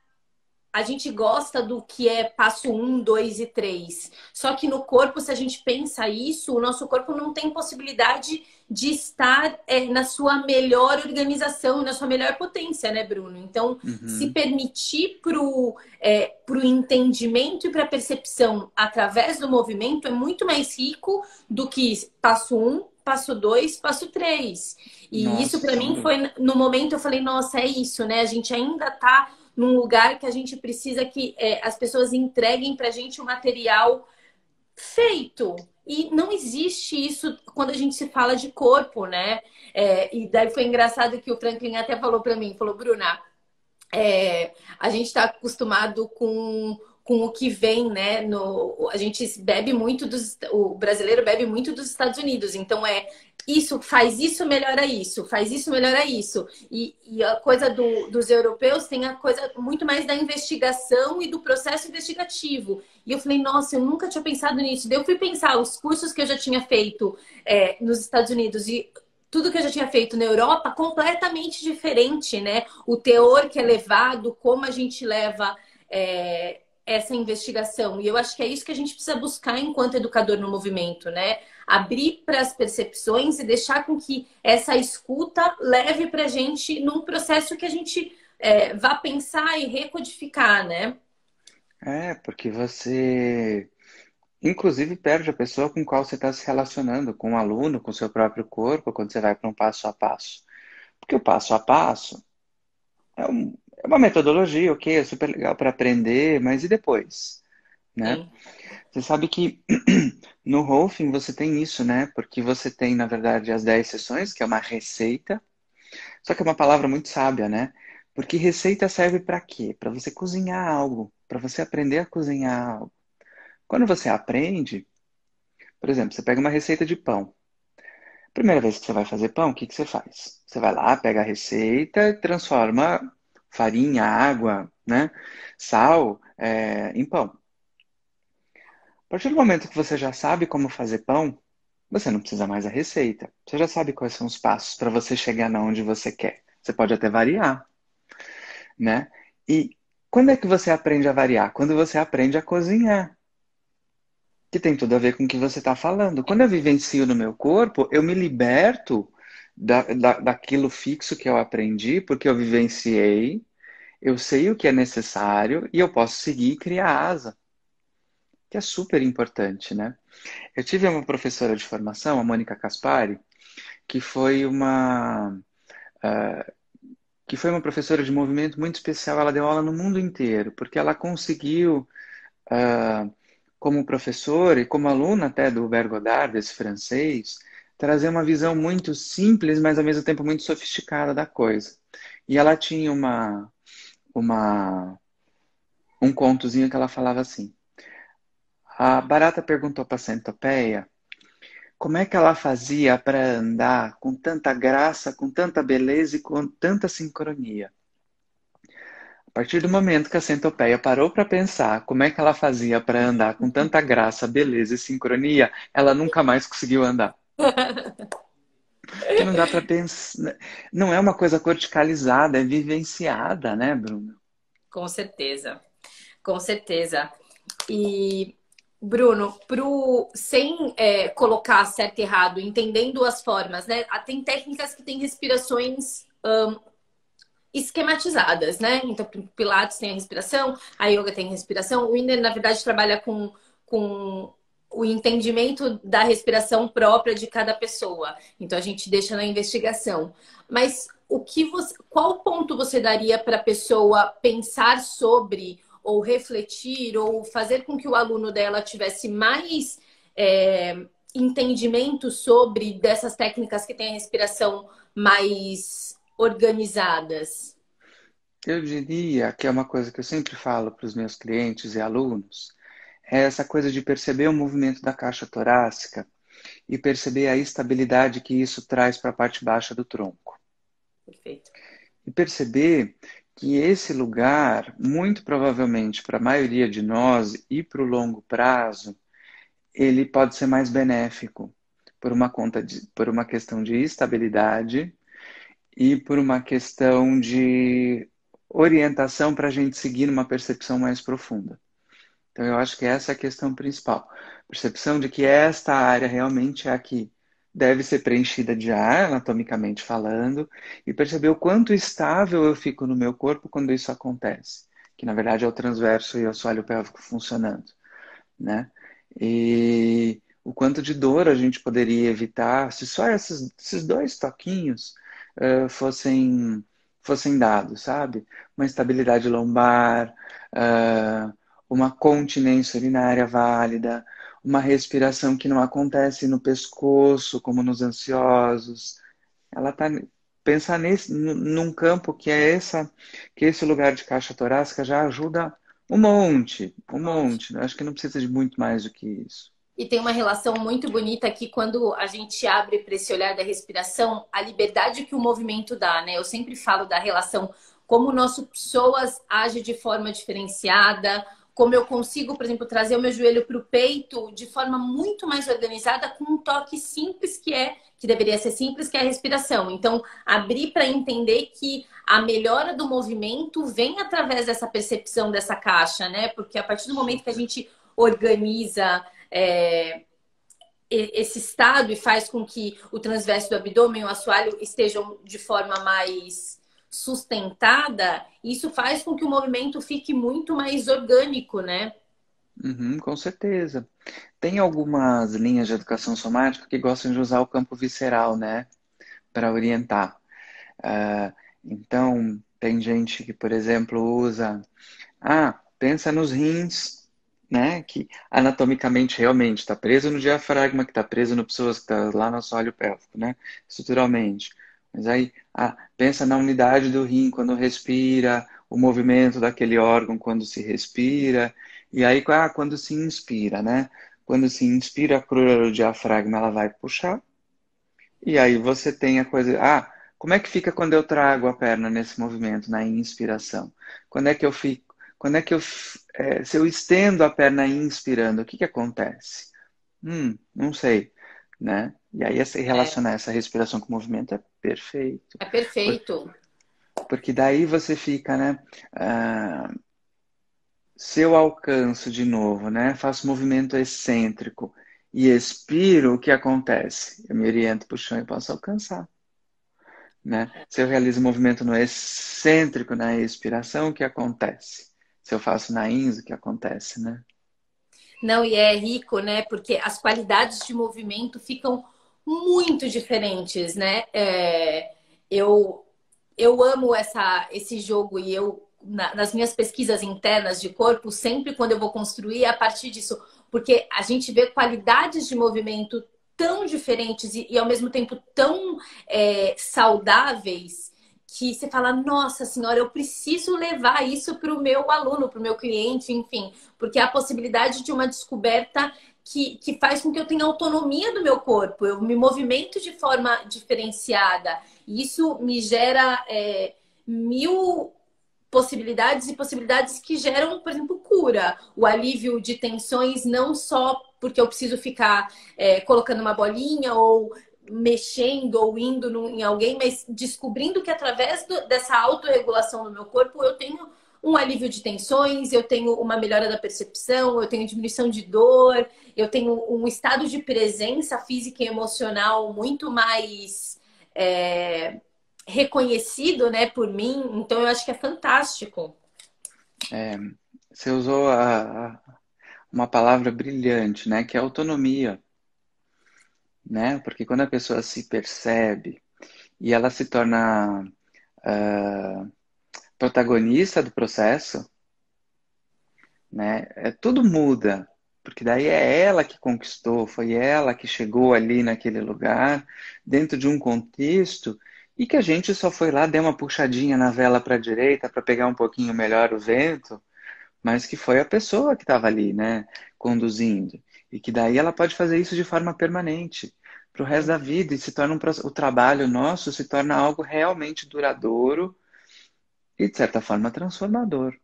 a gente gosta do que é passo um, 2 e 3. Só que no corpo, se a gente pensa isso, o nosso corpo não tem possibilidade de estar na sua melhor organização, na sua melhor potência, né, Bruno? Então, se Uhum. permitir pro entendimento e para a percepção através do movimento é muito mais rico do que passo um, passo 2, passo 3. E isso Nossa, para sem mim dúvida. foi no momento eu falei, nossa, é isso, né? A gente ainda tá num lugar que a gente precisa que as pessoas entreguem para a gente o material feito. E não existe isso quando a gente se fala de corpo, né? E daí foi engraçado que o Franklin até falou para mim, falou, Bruna, a gente está acostumado com o que vem, né? A gente bebe muito o brasileiro bebe muito dos Estados Unidos, então isso, faz isso, melhora isso, faz isso, melhora isso. E a coisa dos europeus tem a coisa muito mais da investigação e do processo investigativo. E eu falei, nossa, eu nunca tinha pensado nisso. Daí eu fui pensar os cursos que eu já tinha feito nos Estados Unidos e tudo que eu já tinha feito na Europa, completamente diferente, né? O teor que é levado, como a gente leva essa investigação. E eu acho que é isso que a gente precisa buscar enquanto educador no movimento, né? Abrir para as percepções e deixar com que essa escuta leve para a gente num processo que a gente vá pensar e recodificar, né? Porque você, inclusive, perde a pessoa com qual você está se relacionando, com o aluno, com o seu próprio corpo, quando você vai para um passo a passo. Porque o passo a passo é uma metodologia, ok, é super legal para aprender, mas e depois, né? Sim, Você sabe que no Rolfing você tem isso, né? Porque você tem, na verdade, as 10 sessões, que é uma receita, só que é uma palavra muito sábia, né? Porque receita serve para quê? Para você cozinhar algo, para você aprender a cozinhar algo. Quando você aprende, por exemplo, você pega uma receita de pão. Primeira vez que você vai fazer pão, o que que você faz? Você vai lá, pega a receita, transforma farinha, água, né? Sal, em pão. A partir do momento que você já sabe como fazer pão, você não precisa mais da receita. Você já sabe quais são os passos para você chegar na onde você quer. Você pode até variar, né? E quando é que você aprende a variar? Quando você aprende a cozinhar, que tem tudo a ver com o que você está falando. Quando eu vivencio no meu corpo, eu me liberto daquilo fixo que eu aprendi, porque eu vivenciei, eu sei o que é necessário e eu posso seguir e criar asa, que é super importante, né? Eu tive uma professora de formação, a Mônica Caspari, que foi uma que foi uma professora de movimento muito especial. Ela deu aula no mundo inteiro, porque ela conseguiu, ah, como professora e como aluna até do Hubert Godard, desse francês, trazer uma visão muito simples, mas ao mesmo tempo muito sofisticada da coisa. E ela tinha uma, um contozinho que ela falava assim: a barata perguntou para a centopeia como é que ela fazia para andar com tanta graça, com tanta beleza e com tanta sincronia. A partir do momento que a centopeia parou para pensar como é que ela fazia para andar com tanta graça, beleza e sincronia, ela nunca mais conseguiu andar. Porque não dá para pensar. Não é uma coisa corticalizada, é vivenciada, né, Bruno? com certeza. Com certeza. E, Bruno, sem colocar certo e errado, entendendo as formas, né? Tem técnicas que têm respirações esquematizadas, né? Então, Pilates tem a respiração, a yoga tem respiração. O Inner, na verdade, trabalha com o entendimento da respiração própria de cada pessoa. Então, a gente deixa na investigação. Mas qual ponto você daria para a pessoa pensar sobre, ou refletir, ou fazer com que o aluno dela tivesse mais entendimento sobre dessas técnicas que têm a respiração mais organizadas? Eu diria que é uma coisa que eu sempre falo para os meus clientes e alunos, é essa coisa de perceber o movimento da caixa torácica e perceber a estabilidade que isso traz para a parte baixa do tronco. Perfeito. E perceber que esse lugar, muito provavelmente para a maioria de nós e para o longo prazo, ele pode ser mais benéfico por uma questão de estabilidade e por uma questão de orientação para a gente seguir numa percepção mais profunda. Então, eu acho que essa é a questão principal. Percepção de que esta área realmente é a que deve ser preenchida de ar, anatomicamente falando, e perceber o quanto estável eu fico no meu corpo quando isso acontece. Que, na verdade, é o transverso e o assoalho pélvico funcionando, né? E o quanto de dor a gente poderia evitar se só esses dois toquinhos fossem dados, sabe? Uma estabilidade lombar, uh, uma continência urinária válida, uma respiração que não acontece no pescoço, como nos ansiosos. Ela tá pensar num campo que esse lugar de caixa torácica já ajuda um monte. Acho que não precisa de muito mais do que isso. E tem uma relação muito bonita aqui quando a gente abre para esse olhar da respiração, a liberdade que o movimento dá, né? Eu sempre falo da relação, como nosso pessoas age de forma diferenciada, como eu consigo, por exemplo, trazer o meu joelho para o peito de forma muito mais organizada com um toque simples que deveria ser simples, que é a respiração. Então, abrir para entender que a melhora do movimento vem através dessa percepção dessa caixa, né? Porque a partir do momento que a gente organiza esse estado e faz com que o transverso do abdômen e o assoalho estejam de forma mais sustentada, isso faz com que o movimento fique muito mais orgânico, né? Uhum, com certeza. Tem algumas linhas de educação somática que gostam de usar o campo visceral, né, para orientar. Então, tem gente que, por exemplo, usa, pensa nos rins, né, que anatomicamente realmente está preso no diafragma, que está preso no psoas, que está lá no assoalho pélvico, né, estruturalmente. Mas aí, pensa na unidade do rim quando respira, o movimento daquele órgão quando se respira, e aí, quando se inspira, né? Quando se inspira, a crura do diafragma ela vai puxar, e aí você tem a coisa. Como é que fica quando eu trago a perna nesse movimento, na inspiração? Quando é que eu fico? Quando é que se eu estendo a perna inspirando, o que que acontece? Não sei, né? E aí relacionar essa respiração com o movimento é perfeito. É perfeito. Porque daí você fica, né? Se eu alcanço de novo, né? Faço movimento excêntrico e expiro, o que acontece? Eu me oriento para o chão e posso alcançar. Né? Se eu realizo movimento no excêntrico, na expiração, o que acontece? Se eu faço na ins, o que acontece, né? Não, e é rico, né? Porque as qualidades de movimento ficam muito diferentes, né? Eu, eu amo esse jogo e nas minhas pesquisas internas de corpo, sempre quando eu vou construir, é a partir disso. Porque a gente vê qualidades de movimento tão diferentes e ao mesmo tempo tão saudáveis que você fala, nossa senhora, eu preciso levar isso para o meu aluno, para o meu cliente, enfim, porque é a possibilidade de uma descoberta que faz com que eu tenha autonomia do meu corpo, eu me movimento de forma diferenciada. E isso me gera mil possibilidades e possibilidades que geram, por exemplo, cura. O alívio de tensões, não só porque eu preciso ficar colocando uma bolinha ou mexendo ou indo em alguém, mas descobrindo que através dessa autorregulação do meu corpo eu tenho um alívio de tensões, eu tenho uma melhora da percepção, eu tenho diminuição de dor, eu tenho um estado de presença física e emocional muito mais reconhecido, né, por mim. Então eu acho que é fantástico. Você usou uma palavra brilhante, né? Que é autonomia, né? Porque quando a pessoa se percebe e ela se torna protagonista do processo, né? Tudo muda, porque daí é ela que conquistou, foi ela que chegou ali naquele lugar, dentro de um contexto, e que a gente só foi lá, deu uma puxadinha na vela para a direita para pegar um pouquinho melhor o vento, mas que foi a pessoa que estava ali, né, conduzindo. E que daí ela pode fazer isso de forma permanente, para o resto da vida, e se torna o trabalho nosso se torna algo realmente duradouro e, de certa forma, transformador.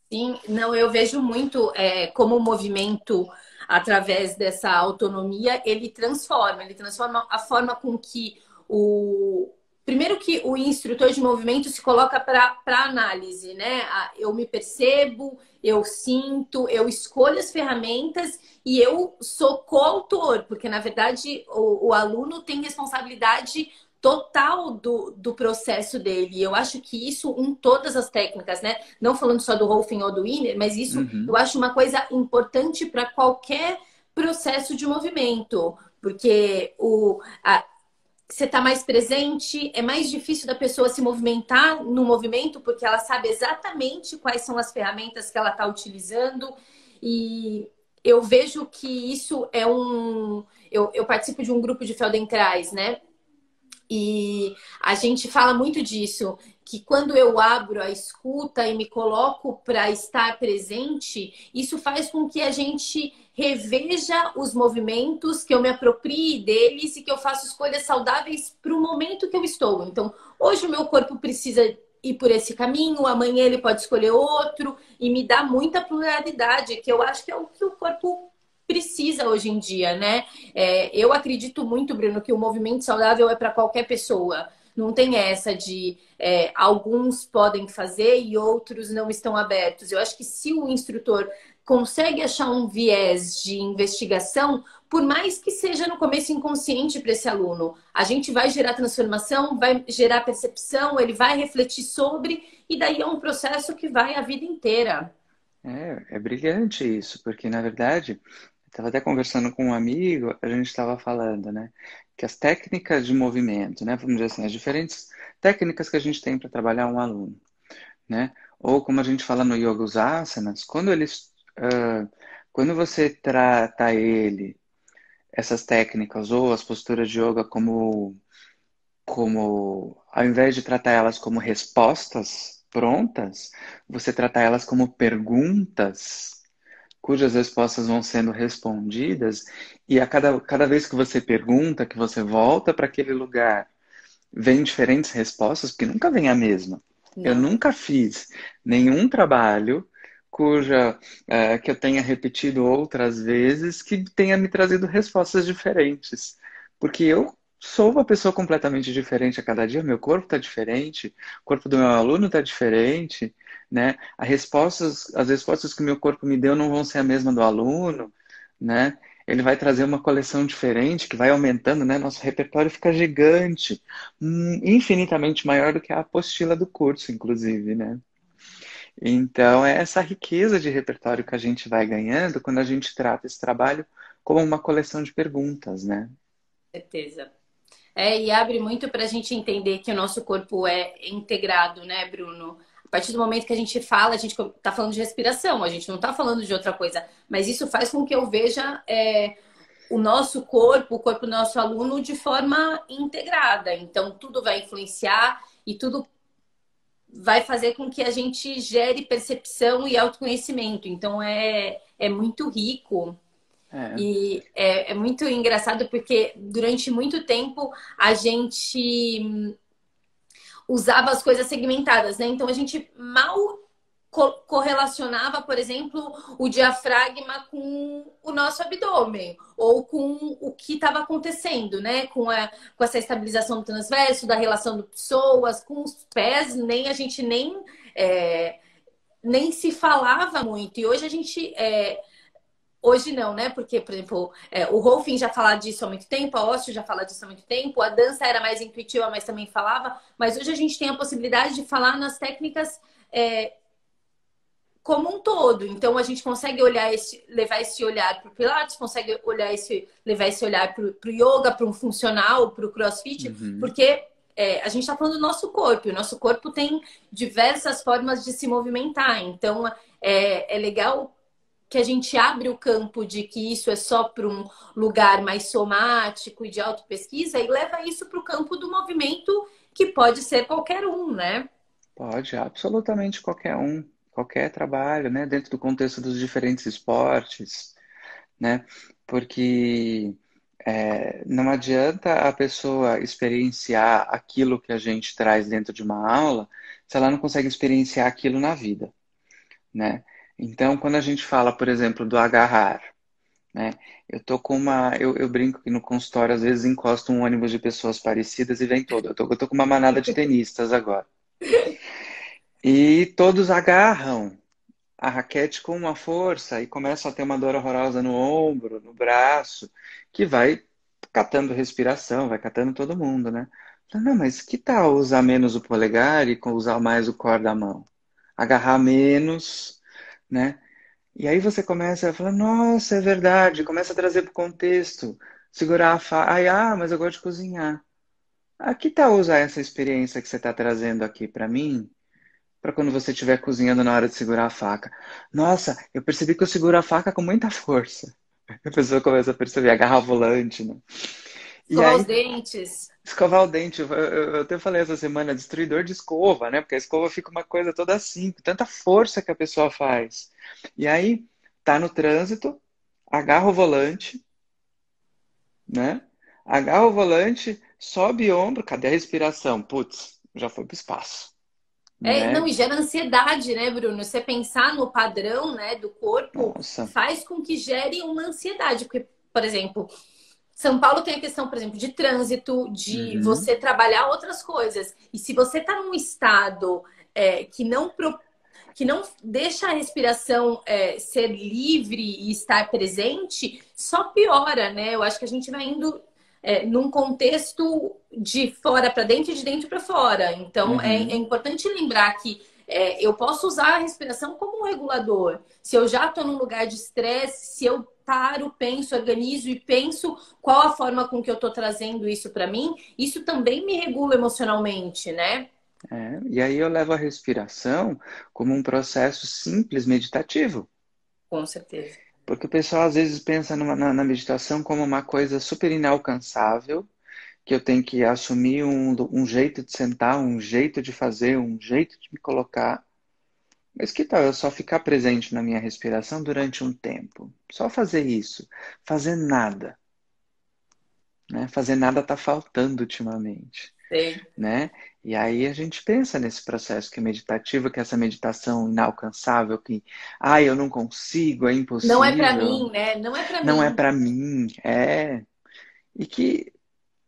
Sim, não, eu vejo muito como o movimento, através dessa autonomia, ele transforma a forma com que o, primeiro que o instrutor de movimento se coloca para análise, né? Eu me percebo, eu sinto, eu escolho as ferramentas e eu sou coautor, porque na verdade o aluno tem responsabilidade total do processo dele. E eu acho que isso em todas as técnicas, né? Não falando só do Rolfing ou do Inner, mas isso eu Uhum. acho uma coisa importante para qualquer processo de movimento, porque você está mais presente, é mais difícil da pessoa se movimentar no movimento, porque ela sabe exatamente quais são as ferramentas que ela está utilizando. E eu vejo que isso é um. Eu participo de um grupo de Feldenkrais, né? E a gente fala muito disso, que quando eu abro a escuta e me coloco para estar presente, isso faz com que a gente reveja os movimentos, que eu me aproprie deles e que eu faça escolhas saudáveis para o momento que eu estou. Então, hoje o meu corpo precisa ir por esse caminho, amanhã ele pode escolher outro, e me dá muita pluralidade, que eu acho que é o que o corpo precisa hoje em dia, né? Eu acredito muito, Bruno, que o movimento saudável é para qualquer pessoa. Não tem essa de alguns podem fazer e outros não estão abertos. Eu acho que se o instrutor consegue achar um viés de investigação, por mais que seja no começo inconsciente para esse aluno, a gente vai gerar transformação, vai gerar percepção, ele vai refletir sobre, e daí é um processo que vai a vida inteira. É brilhante isso, porque na verdade, eu estava até conversando com um amigo, a gente estava falando, né, que as técnicas de movimento, né, vamos dizer assim, as diferentes técnicas que a gente tem para trabalhar um aluno, né, ou como a gente fala no yoga, os asanas, quando você trata ele, essas técnicas ou as posturas de yoga como, ao invés de tratar elas como respostas prontas, você trata elas como perguntas cujas respostas vão sendo respondidas, e a cada vez que você pergunta, que você volta para aquele lugar, vem diferentes respostas, porque nunca vem a mesma. Eu Não. nunca fiz nenhum trabalho que eu tenha repetido outras vezes que tenha me trazido respostas diferentes. Porque eu sou uma pessoa completamente diferente a cada dia, meu corpo está diferente, o corpo do meu aluno está diferente, né? As respostas que o meu corpo me deu não vão ser a mesma do aluno, né? Ele vai trazer uma coleção diferente que vai aumentando, né? Nosso repertório fica gigante, infinitamente maior do que a apostila do curso, inclusive, né? Então, é essa riqueza de repertório que a gente vai ganhando quando a gente trata esse trabalho como uma coleção de perguntas, né? Certeza. E abre muito para a gente entender que o nosso corpo é integrado, né, Bruno? A partir do momento que a gente fala, a gente está falando de respiração, a gente não está falando de outra coisa. Mas isso faz com que eu veja o nosso corpo, o corpo do nosso aluno, de forma integrada. Então, tudo vai influenciar e tudo vai fazer com que a gente gere percepção e autoconhecimento. Então, é muito rico. É, E é muito engraçado porque durante muito tempo a gente usava as coisas segmentadas, né? Então a gente mal correlacionava, por exemplo, o diafragma com o nosso abdômen ou com o que estava acontecendo, né? Com essa estabilização do transverso, da relação de pessoas, com os pés, nem a gente nem se falava muito. E hoje a gente hoje não, né? Porque, por exemplo, o Rolfing já fala disso há muito tempo, a Ósseo já fala disso há muito tempo, a dança era mais intuitiva, mas também falava. Mas hoje a gente tem a possibilidade de falar nas técnicas como um todo. Então a gente consegue levar esse olhar para o Pilates, consegue levar esse olhar para o yoga, para um funcional, para o CrossFit, uhum. porque a gente está falando do nosso corpo, e o nosso corpo tem diversas formas de se movimentar. Então é legal que a gente abre o campo de que isso é só para um lugar mais somático e de autopesquisa e leva isso para o campo do movimento, que pode ser qualquer um, né? Pode, absolutamente qualquer um, qualquer trabalho, né? Dentro do contexto dos diferentes esportes, né? Porque não adianta a pessoa experienciar aquilo que a gente traz dentro de uma aula se ela não consegue experienciar aquilo na vida, né? Então, quando a gente fala, por exemplo, do agarrar, né? Eu tô com eu brinco que no consultório às vezes encosta um ônibus de pessoas parecidas e vem todo. Eu tô com uma manada de tenistas agora. E todos agarram a raquete com uma força e começam a ter uma dor horrorosa no ombro, no braço, que vai catando respiração, vai catando todo mundo, né? Não, mas que tal usar menos o polegar e usar mais o core da mão? Agarrar menos, né? E aí você começa a falar, nossa, é verdade, começa a trazer para o contexto, segurar a faca, mas eu gosto de cozinhar. Ah, que tal usar essa experiência que você está trazendo aqui para mim, para quando você estiver cozinhando na hora de segurar a faca? Nossa, eu percebi que eu seguro a faca com muita força. A pessoa começa a perceber, agarrar o volante, né? E Escovar os aí, dentes. escovar o dente, eu até falei essa semana, destruidor de escova, né? Porque a escova fica uma coisa toda assim, com tanta força que a pessoa faz. E aí, tá no trânsito, agarra o volante, né? Agarra o volante, sobe o ombro, cadê a respiração? Putz, já foi pro espaço, Não, né? e gera ansiedade, né, Bruno? Você pensar no padrão, né, do corpo Nossa. faz com que gere uma ansiedade. Porque, por exemplo, São Paulo tem a questão, por exemplo, de trânsito, de Uhum, você trabalhar outras coisas. E se você está num estado que não deixa a respiração ser livre e estar presente, só piora, né? Eu acho que a gente vai indo num contexto de fora para dentro e de dentro para fora. Então, é uhum. importante lembrar que eu posso usar a respiração como um regulador. Se eu já estou num lugar de estresse, se eu paro, penso, organizo e penso qual a forma com que eu estou trazendo isso para mim, isso também me regula emocionalmente, né? E aí eu levo a respiração como um processo simples meditativo. Com certeza. Porque o pessoal às vezes pensa na meditação como uma coisa super inalcançável, que eu tenho que assumir um jeito de sentar, um jeito de fazer, um jeito de me colocar. Mas que tal eu só ficar presente na minha respiração durante um tempo? Só fazer isso. Fazer nada, né? Fazer nada está faltando ultimamente, Sei. né? E aí a gente pensa nesse processo que é meditativo, que é essa meditação inalcançável, que, eu não consigo, é Não é para impossível, mim, né? Não é para não é mim. para mim, é. E que,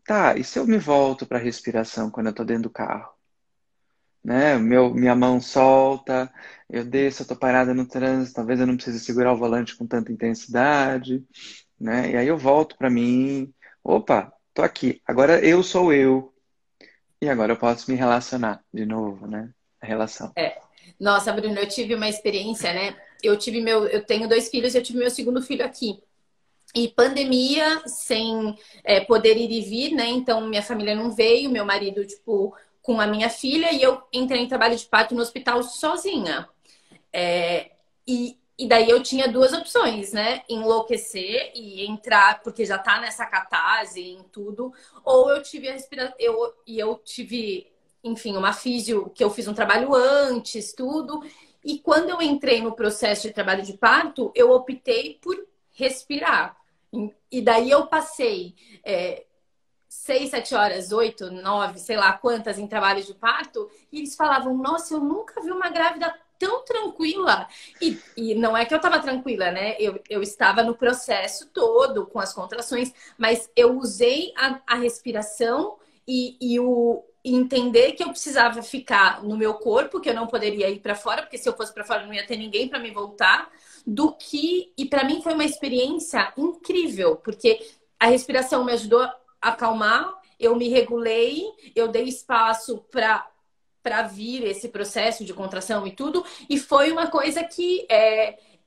tá, e se eu me volto para a respiração quando eu estou dentro do carro? Né? Minha mão solta, eu desço, eu tô parada no trânsito, talvez eu não precise segurar o volante com tanta intensidade, né? E aí eu volto para mim, opa, tô aqui, agora eu sou eu, e agora eu posso me relacionar de novo, né? A relação. É. Nossa, Bruno, eu tive uma experiência, né? Eu tenho dois filhos, eu tive meu segundo filho aqui. E pandemia, sem poder ir e vir, né? Então minha família não veio, meu marido, tipo, com a minha filha, e eu entrei em trabalho de parto no hospital sozinha. E daí eu tinha duas opções, né? Enlouquecer e entrar, porque já tá nessa catarse em tudo, ou eu tive a respiração, eu tive, enfim, uma físio que eu fiz um trabalho antes, tudo. E quando eu entrei no processo de trabalho de parto, eu optei por respirar. E daí eu passei 6, 7 horas, 8, 9, sei lá quantas em trabalho de parto, e eles falavam: Nossa, eu nunca vi uma grávida tão tranquila. E não é que eu estava tranquila, né? Eu estava no processo todo, com as contrações, mas eu usei a respiração e o entender que eu precisava ficar no meu corpo, que eu não poderia ir para fora, porque se eu fosse para fora não ia ter ninguém para me voltar, do que. E para mim foi uma experiência incrível, porque a respiração me ajudou acalmar, eu me regulei, eu dei espaço para vir esse processo de contração e tudo, e foi uma coisa que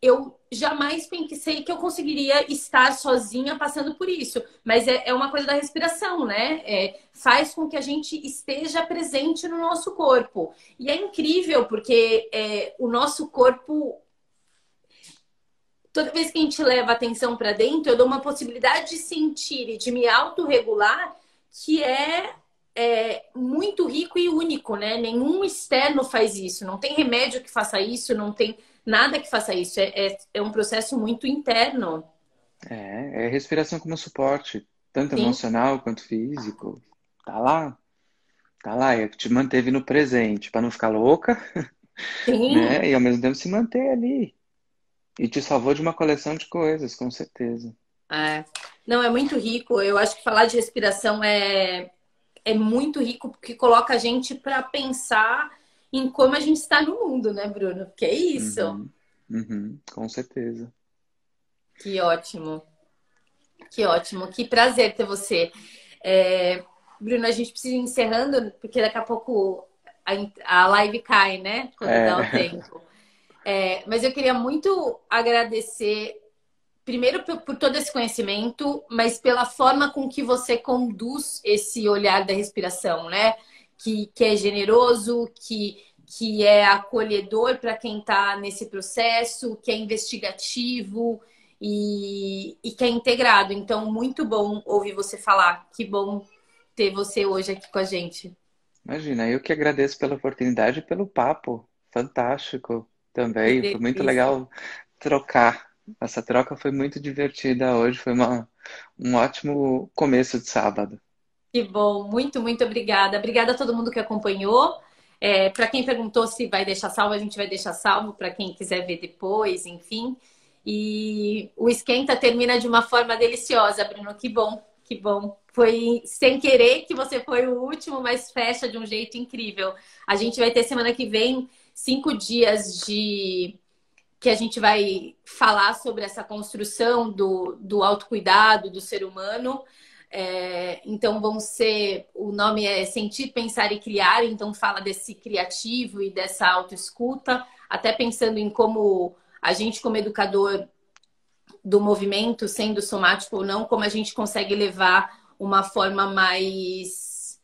eu jamais pensei que eu conseguiria estar sozinha passando por isso. Mas é uma coisa da respiração, né? Faz com que a gente esteja presente no nosso corpo. E é incrível, porque o nosso corpo, toda vez que a gente leva a atenção para dentro, eu dou uma possibilidade de sentir e de me autorregular que é muito rico e único, né? Nenhum externo faz isso, não tem remédio que faça isso, não tem nada que faça isso. É um processo muito interno. É respiração como suporte, tanto Sim, emocional quanto físico. Tá lá, tá lá, é que te manteve no presente, para não ficar louca, sim, né? E ao mesmo tempo se manter ali. E te salvou de uma coleção de coisas, com certeza. É. Não, é muito rico. Eu acho que falar de respiração é muito rico porque coloca a gente para pensar em como a gente está no mundo, né, Bruno? Que é isso. Uhum, uhum, com certeza. Que ótimo. Que ótimo. Que prazer ter você. Bruno, a gente precisa ir encerrando, porque daqui a pouco a live cai, né? Quando É, dá o tempo. Mas eu queria muito agradecer, primeiro por todo esse conhecimento, mas pela forma com que você conduz esse olhar da respiração, né? Que é generoso, que é acolhedor para quem está nesse processo, que é investigativo e que é integrado. Então, muito bom ouvir você falar. Que bom ter você hoje aqui com a gente. imagina, eu que agradeço pela oportunidade e pelo papo. Fantástico Que também. Foi muito delícia. legal trocar. Essa troca foi muito divertida hoje. Foi um ótimo começo de sábado. Que bom, muito obrigada. Obrigada a todo mundo que acompanhou. Para quem perguntou se vai deixar salvo, a gente vai deixar salvo para quem quiser ver depois, enfim. E o esquenta termina de uma forma deliciosa, Bruno. Que bom, que bom. Foi sem querer que você foi o último, mas fecha de um jeito incrível. A gente vai ter semana que vem 5 dias de que a gente vai falar sobre essa construção do autocuidado do ser humano. Então vão ser, o nome é Sentir, Pensar e Criar, então fala desse criativo e dessa autoescuta, até pensando em como a gente como educador do movimento, sendo somático ou não, como a gente consegue levar uma forma mais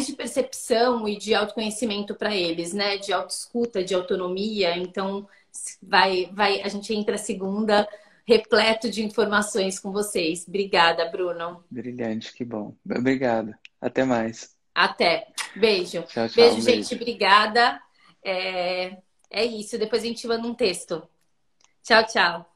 de percepção e de autoconhecimento para eles, né? De autoescuta, de autonomia. Então, a gente entra segunda repleto de informações com vocês. Obrigada, Bruno. Brilhante, que bom. Obrigado. Até mais. Até. Beijo. Tchau, tchau. Beijo, Um gente. beijo. Obrigada. É isso. Depois a gente manda um texto. Tchau, tchau.